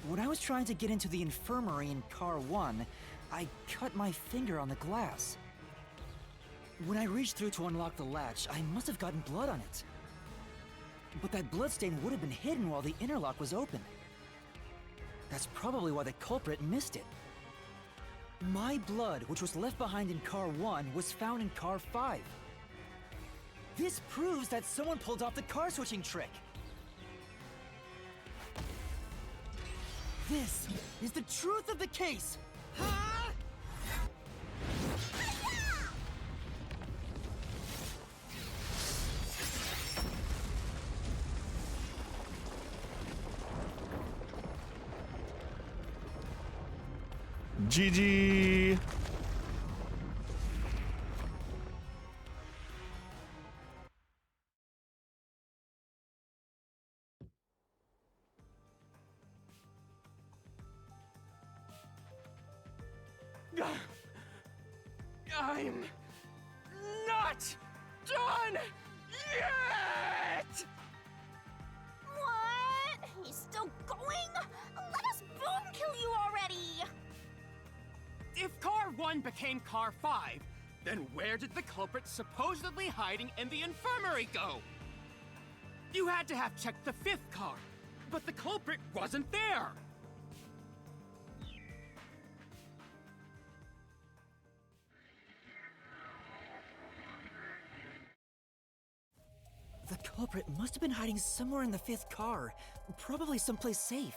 When I was trying to get into the infirmary in Car 1, I cut my finger on the glass. When I reached through to unlock the latch, I must have gotten blood on it. But that bloodstain would have been hidden while the inner lock was open. That's probably why the culprit missed it. My blood, which was left behind in Car 1, was found in Car 5. This proves that someone pulled off the car switching trick. This is the truth of the case! Huh? GG. I'm not done yet! What? He's still going? Let us boom kill you already! If Car 1 became Car 5, then where did the culprit supposedly hiding in the infirmary go? You had to have checked the fifth car, but the culprit wasn't there! The culprit must have been hiding somewhere in the fifth car, probably someplace safe.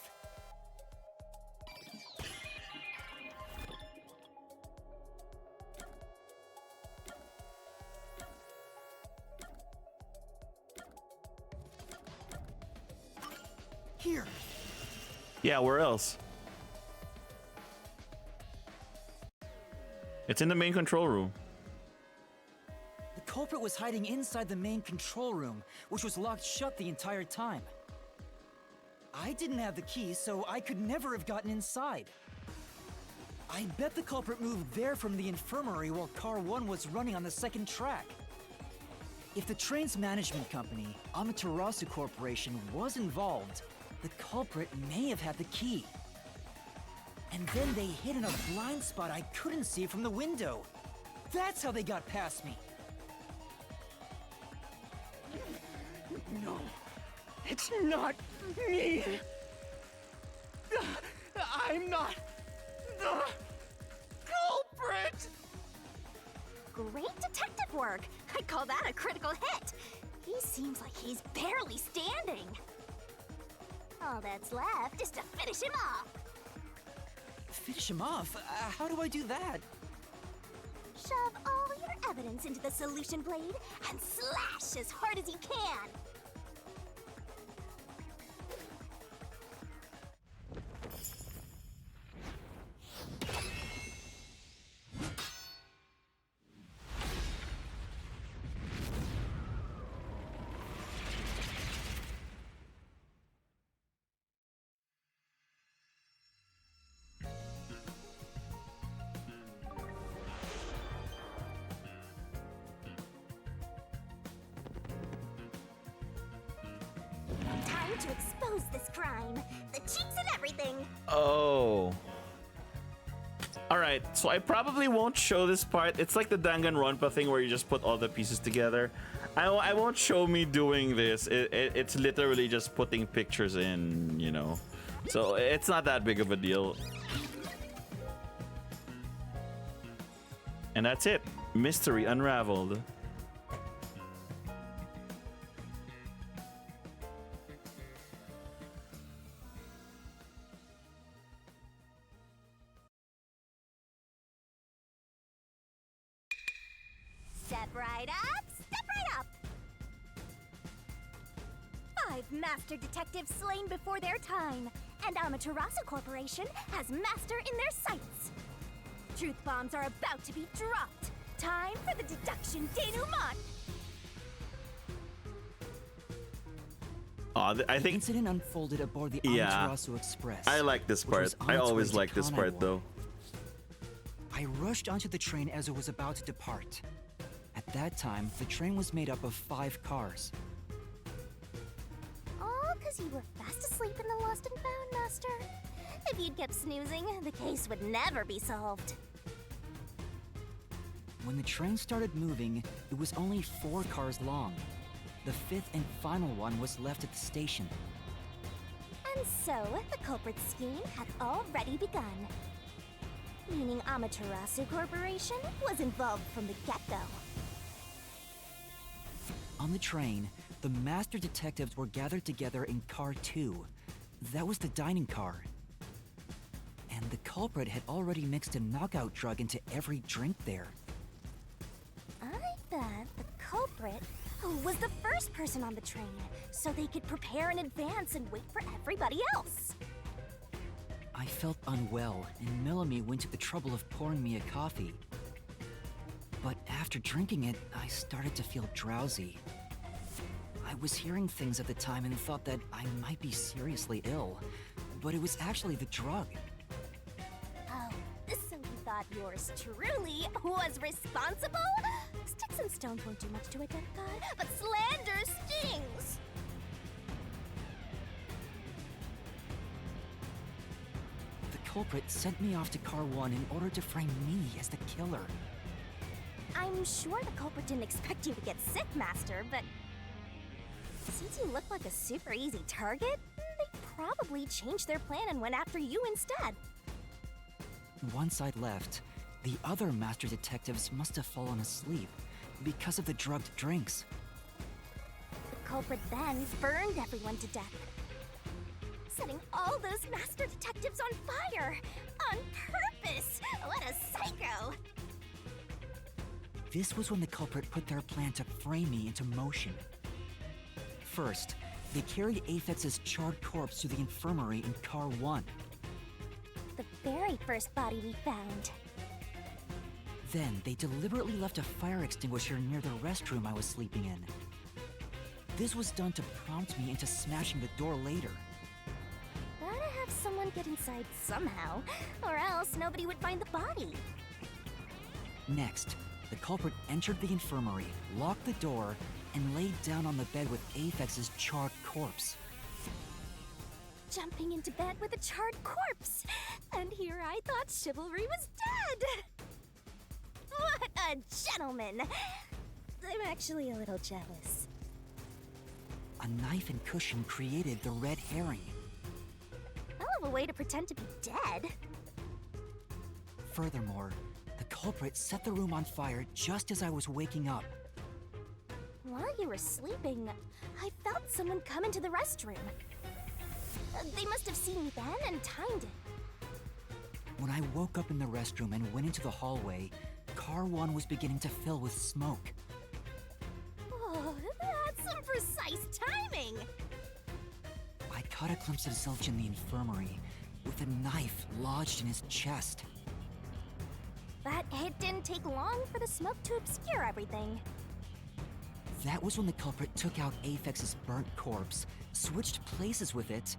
Here. Yeah, where else? It's in the main control room. The culprit was hiding inside the main control room, which was locked shut the entire time. I didn't have the key, so I could never have gotten inside. I bet the culprit moved there from the infirmary while Car 1 was running on the second track. If the train's management company, Amaterasu Corporation, was involved, the culprit may have had the key. And then they hid in a blind spot I couldn't see from the window. That's how they got past me. No, it's not me. I'm not the culprit. Great detective work! I'd call that a critical hit! He seems like he's barely standing. All that's left is to finish him off. Finish him off? How do I do that? Shove all your evidence into the solution blade and slash as hard as you can. Time to expose this crime. The cheeks and everything. Oh. Alright, so I probably won't show this part. It's like the Danganronpa thing where you just put all the pieces together. I won't show me doing this. It's literally just putting pictures in, you know. So it's not that big of a deal. And that's it. Mystery unraveled. Step right up, step right up! 5 master detectives slain before their time, and Amaterasu Corporation has master in their sights. Truth bombs are about to be dropped. Time for the deduction denouement! I The think incident unfolded aboard the Yeah. Ameterasu Express. I like this which was part. on I its way always to like this part Kanaiwa. though. I rushed onto the train as it was about to depart. At that time, the train was made up of 5 cars. All because you were fast asleep in the lost and found, Master. If you'd kept snoozing, the case would never be solved. When the train started moving, it was only 4 cars long. The 5th and final one was left at the station. And so, the culprit's scheme had already begun. Meaning Amaterasu Corporation was involved from the get-go. On the train, the master detectives were gathered together in Car 2. That was the dining car. And the culprit had already mixed a knockout drug into every drink there. I bet the culprit was the first person on the train, so they could prepare in advance and wait for everybody else. I felt unwell, and Melanie went to the trouble of pouring me a coffee. But after drinking it, I started to feel drowsy. I was hearing things at the time and thought that I might be seriously ill, but it was actually the drug. Oh, so you thought yours truly was responsible? Sticks and stones won't do much to a dead god, but slander stings! The culprit sent me off to Car 1 in order to frame me as the killer. I'm sure the culprit didn't expect you to get sick, Master, but since you look like a super easy target, they probably changed their plan and went after you instead. Once I'd left, the other master detectives must have fallen asleep because of the drugged drinks. The culprit then burned everyone to death, setting all those master detectives on fire! On purpose! What a psycho! This was when the culprit put their plan to frame me into motion. First, they carried Aphex's charred corpse to the infirmary in Car 1. The very first body we found. Then, they deliberately left a fire extinguisher near the restroom I was sleeping in. This was done to prompt me into smashing the door later. But I have someone get inside somehow, or else nobody would find the body. Next, the culprit entered the infirmary, locked the door, and laid down on the bed with Aphex's charred corpse. Jumping into bed with a charred corpse! And here I thought chivalry was dead! What a gentleman! I'm actually a little jealous. A knife and cushion created the red herring. Hell of a way to pretend to be dead. Furthermore, the culprit set the room on fire just as I was waking up. While you were sleeping, I felt someone come into the restroom. They must have seen me then and timed it. When I woke up in the restroom and went into the hallway, Car 1 was beginning to fill with smoke. Oh, that's some precise timing! I caught a glimpse of Zilch in the infirmary, with a knife lodged in his chest. But it didn't take long for the smoke to obscure everything. That was when the culprit took out Aphex's burnt corpse, switched places with it,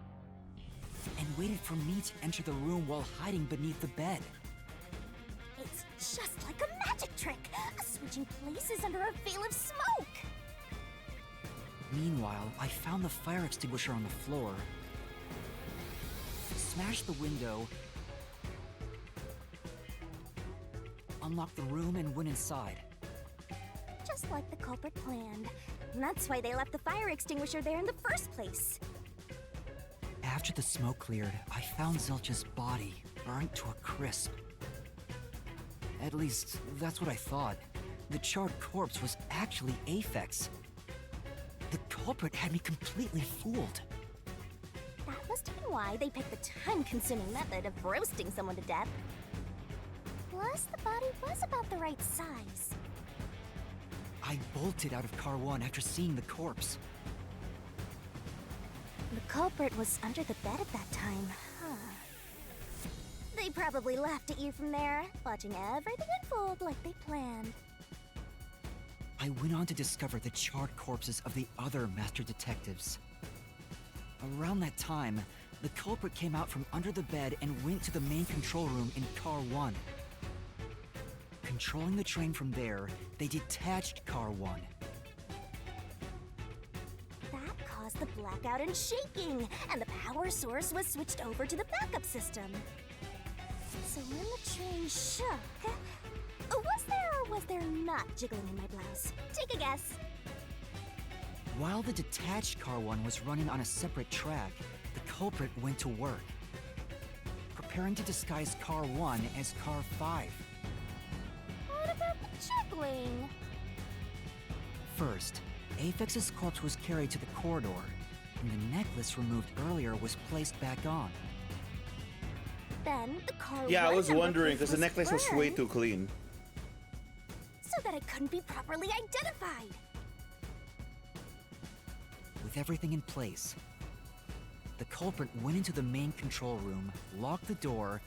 and waited for me to enter the room while hiding beneath the bed. It's just like a magic trick, switching places under a veil of smoke. Meanwhile, I found the fire extinguisher on the floor, smashed the window, unlocked the room, and went inside. Just like the culprit planned. And that's why they left the fire extinguisher there in the first place. After the smoke cleared, I found Zilch's body, burnt to a crisp. At least, that's what I thought. The charred corpse was actually Aphex. The culprit had me completely fooled. That must have been why they picked the time-consuming method of roasting someone to death. Plus, the body was about the right size. I bolted out of Car 1 after seeing the corpse. The culprit was under the bed at that time, huh? They probably laughed at you from there, watching everything unfold like they planned. I went on to discover the charred corpses of the other master detectives. Around that time, the culprit came out from under the bed and went to the main control room in Car 1. Controlling the train from there, they detached Car 1. That caused the blackout and shaking, and the power source was switched over to the backup system. So when the train shook, was there or was there not jiggling in my blouse? Take a guess. While the detached Car 1 was running on a separate track, the culprit went to work, preparing to disguise Car 1 as Car 5. What about the jiggling? First, Aphex's corpse was carried to the corridor, and the necklace removed earlier was placed back on. Then the car. Yeah, I was number wondering plate because the necklace was way burned too clean. so that it couldn't be properly identified. With everything in place, the culprit went into the main control room, locked the door,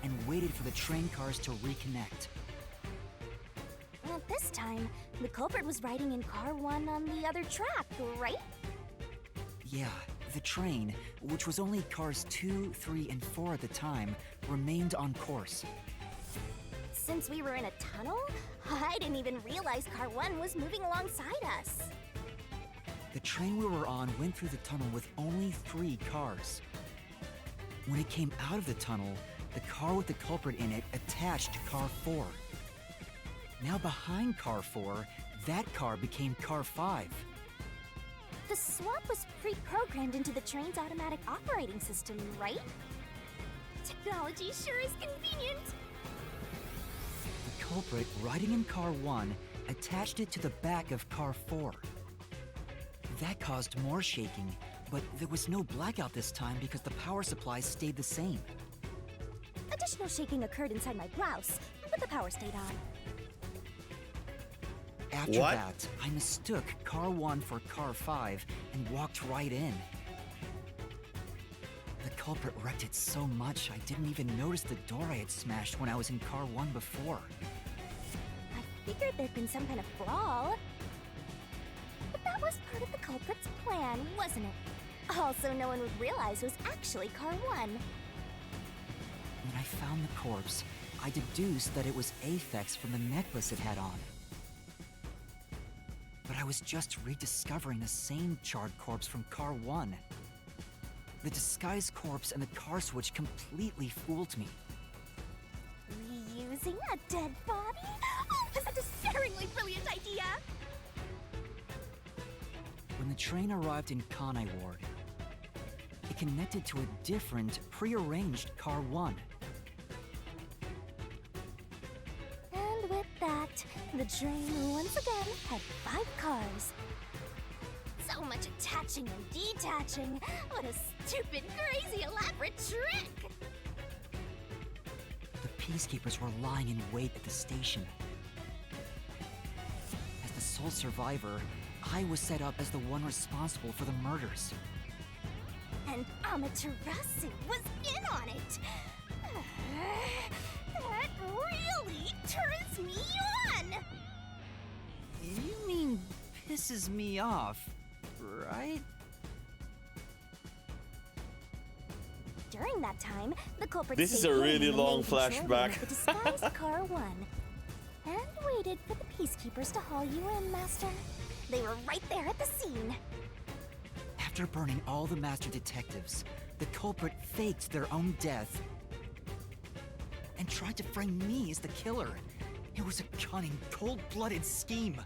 and waited for the train cars to reconnect. At this time, the culprit was riding in car 1 on the other track, right? Yeah, the train, which was only cars 2, 3, and 4 at the time, remained on course. Since we were in a tunnel, I didn't even realize car 1 was moving alongside us. The train we were on went through the tunnel with only 3 cars. When it came out of the tunnel, the car with the culprit in it attached to car 4. Now behind car 4, that car became car 5. The swap was pre-programmed into the train's automatic operating system, right? Technology sure is convenient. The culprit, riding in car 1, attached it to the back of car 4. That caused more shaking, but there was no blackout this time because the power supply stayed the same. Additional shaking occurred inside my blouse, but the power stayed on. After What? that, I mistook car 1 for car 5 and walked right in. The culprit wrecked it so much I didn't even notice the door I had smashed when I was in car 1 before. I figured there'd been some kind of brawl. But that was part of the culprit's plan, wasn't it? Also, no one would realize it was actually Car 1. When I found the corpse, I deduced that it was Aphex from the necklace it had on. But I was just rediscovering the same charred corpse from Car 1. The disguised corpse and the car switch completely fooled me. Reusing a dead body? Oh, was that a staringly brilliant idea? When the train arrived in Kanai Ward, it connected to a different, prearranged Car 1. And with that, the train once again had 5 cars. So much attaching and detaching. What a stupid, crazy, elaborate trick! The peacekeepers were lying in wait at the station. As the sole survivor, I was set up as the one responsible for the murders. And Amaterasu was in on it! That really turns me on! You mean pisses me off, right? During that time, the culprit This is stayed a hidden really in the long main control room flashback. of the disguised Car 1 and waited for the peacekeepers to haul you in, Master. They were right there at the scene. After burning all the master detectives, the culprit faked their own death and tried to frame me as the killer. It was a cunning, cold-blooded scheme.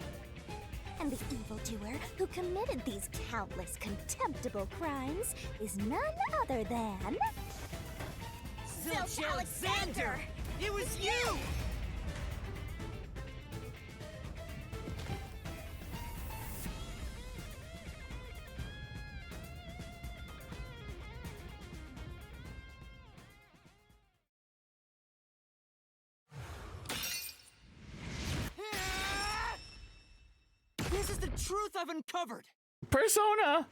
And the evildoer who committed these countless contemptible crimes is none other than... Zilch Alexander! It was you! This is the truth I've uncovered! Persona!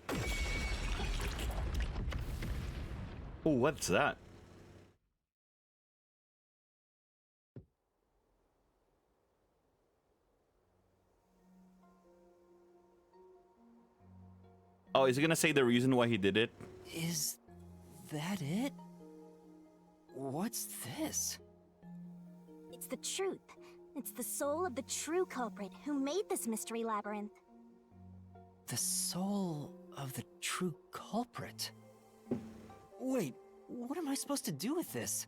Oh, what's that? Oh, is he gonna say the reason why he did it? Is that it? What's this? It's the truth. It's the soul of the true culprit who made this mystery labyrinth. The soul of the true culprit? Wait, what am I supposed to do with this?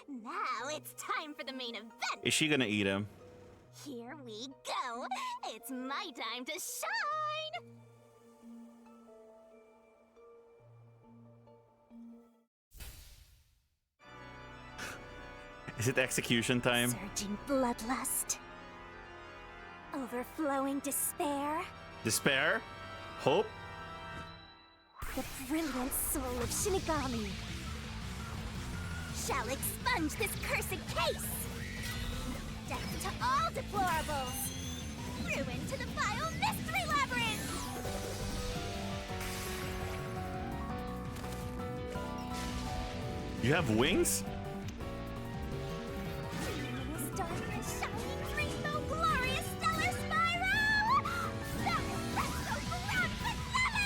Now it's time for the main event! Is she gonna eat him? Here we go! It's my time to shine! Is it execution time? Surging bloodlust. Overflowing despair. Despair? Hope? The brilliant soul of Shimigami shall expunge this cursed case. Death to all deplorables. Ruin to the vile mystery labyrinth. You have wings? Luminous darkness, shining rainbow, glorious stellar spiral. That resto grand finale.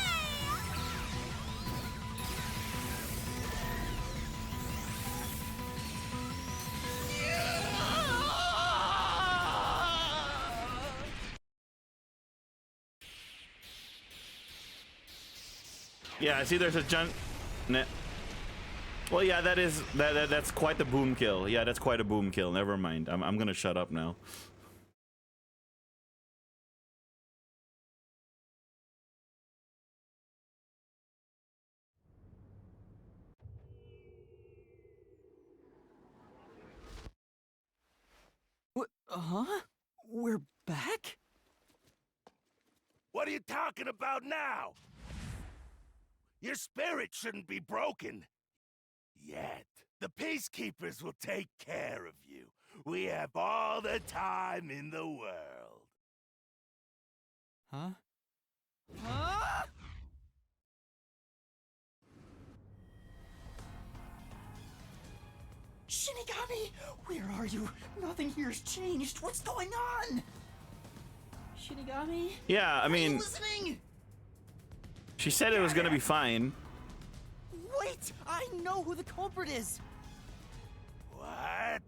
Yeah, I see there's a well, yeah, that's quite the boom kill. Yeah, that's quite a boom kill. Never mind. I'm gonna shut up now. Huh? We're back? What are you talking about now? Your spirit shouldn't be broken. Yet. The peacekeepers will take care of you. We have all the time in the world. Huh? Huh? Shimigami! Where are you? Nothing here's changed. What's going on? Shimigami? Yeah, I Are you mean, listening? She said it was gonna be fine. Wait! I know who the culprit is! What?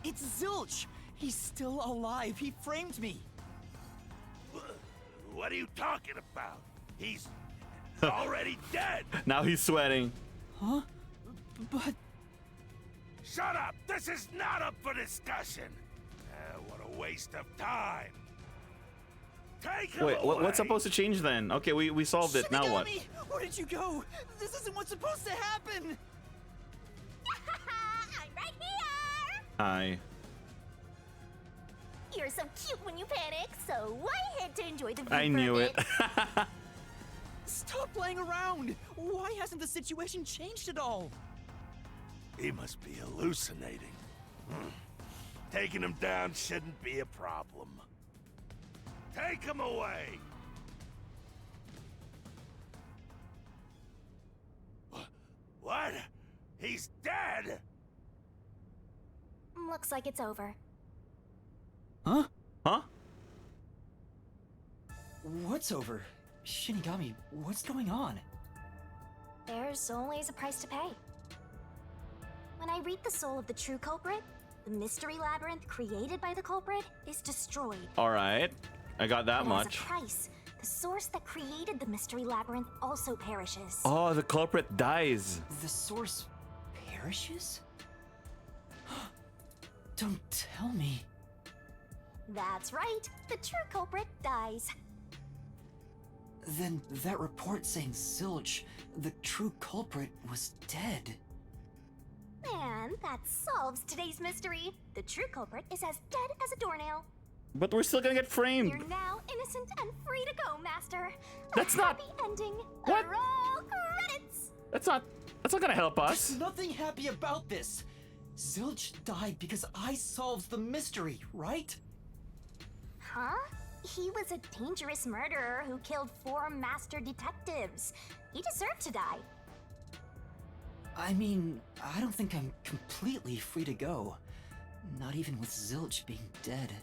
It's Zilch! He's still alive. He framed me. What are you talking about? He's already dead. Now he's sweating. Huh? But... Shut up! This is not up for discussion. What a waste of time. Take him Wait, away. what's supposed to change then? Okay, we solved it. Now what? Shimigami! Where did you go? This isn't what's supposed to happen! I'm right here! Hi. You're so cute when you panic, so I had to enjoy the view I for a knew it. bit. Stop playing around! Why hasn't the situation changed at all? He must be hallucinating. Taking him down shouldn't be a problem. Take him away! What? He's dead? Looks like it's over. Huh? Huh? What's over? Shinigami, what's going on? There's always a price to pay. When I read the soul of the true culprit, the mystery labyrinth created by the culprit is destroyed. All right. I got that But much. as a price, the source that created the mystery labyrinth also perishes. Oh, the culprit dies. The source perishes? Don't tell me. That's right, the true culprit dies. Then that report saying Zilch, the true culprit, was dead. And that solves today's mystery. The true culprit is as dead as a doornail. But we're still gonna get framed. You're now innocent and free to go, Master. That's a not- happy ending. What? Roll credits. That's not gonna help us. There's nothing happy about this. Zilch died because I solved the mystery, right? Huh? He was a dangerous murderer who killed 4 master detectives. He deserved to die. I mean, I don't think I'm completely free to go. Not even with Zilch being dead.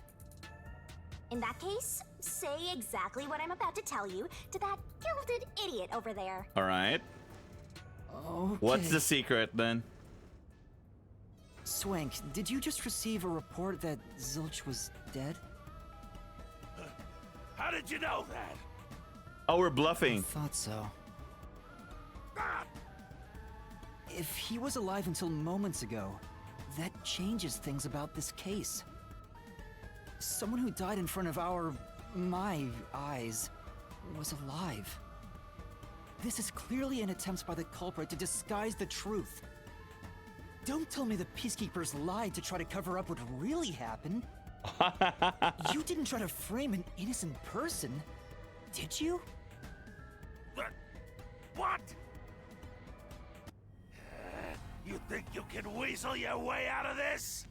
In that case, say exactly what I'm about to tell you to that gilded idiot over there. All right. Okay. What's the secret then? Swank, did you just receive a report that Zilch was dead? How did you know that? Oh, we're bluffing. Thought so. Ah! If he was alive until moments ago, that changes things about this case. Someone who died in front of my eyes, was alive. This is clearly an attempt by the culprit to disguise the truth. Don't tell me the Peacekeepers lied to try to cover up what really happened. You didn't try to frame an innocent person, did you? What? You think you can weasel your way out of this?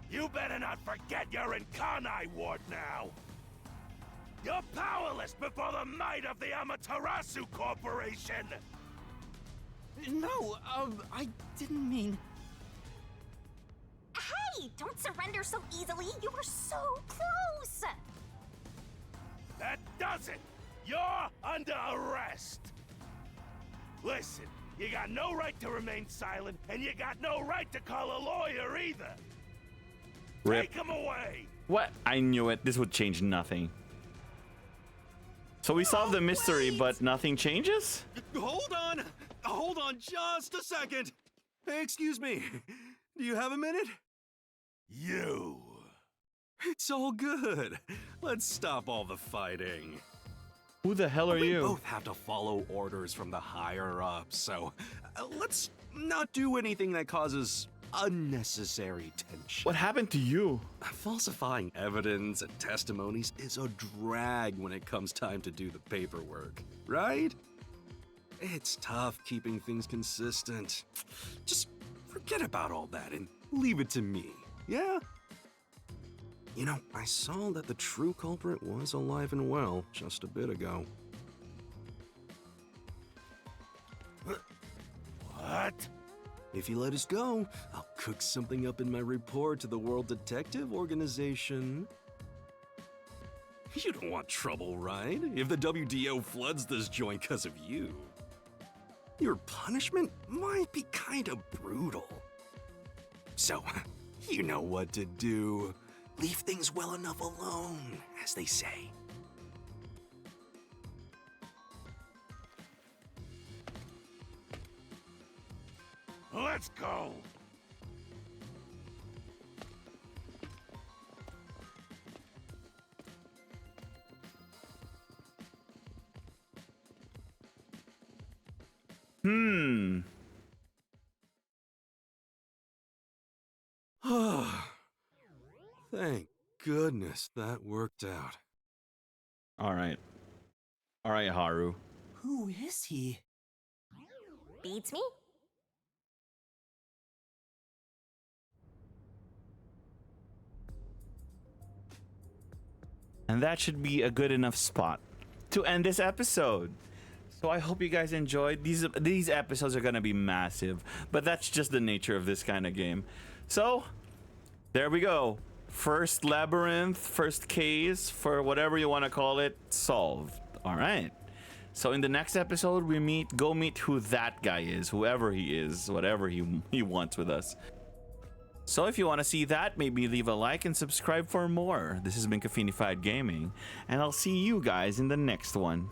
You better not forget you're in Kanai Ward now. You're powerless before the might of the Amaterasu Corporation. No, I didn't mean... Hey, don't surrender so easily. You were so close. That does it. You're under arrest. Listen, you got no right to remain silent, and you got no right to call a lawyer either. Rip. Take him away. What? I knew it. This would change nothing. So we solved the mystery, but nothing changes? Hold on just a second. Hey, excuse me. Do you have a minute? You. It's all good. Let's stop all the fighting. Who the hell are We you? both have to follow orders from the higher ups, so let's not do anything that causes unnecessary tension. What happened to you? Falsifying evidence and testimonies is a drag when it comes time to do the paperwork, right? It's tough keeping things consistent. Just forget about all that and leave it to me, yeah? You know, I saw that the true culprit was alive and well just a bit ago. What? If you let us go, I'll cook something up in my report to the World Detective Organization. You don't want trouble, right? If the WDO floods this joint because of you. Your punishment might be kind of brutal. So, you know what to do. Leave things well enough alone, as they say. Let's go! Thank goodness that worked out. All right. All right, Haru. Who is he? Beats me? And that should be a good enough spot to end this episode. So I hope you guys enjoyed. These episodes are gonna be massive, but that's just the nature of this kind of game. So there we go. First labyrinth, first case, for whatever you want to call it, solved. All right. So in the next episode, we go meet who that guy is, whoever he is, whatever he wants with us. So if you want to see that, maybe leave a like and subscribe for more. This has been Caffeinified Gaming, and I'll see you guys in the next one.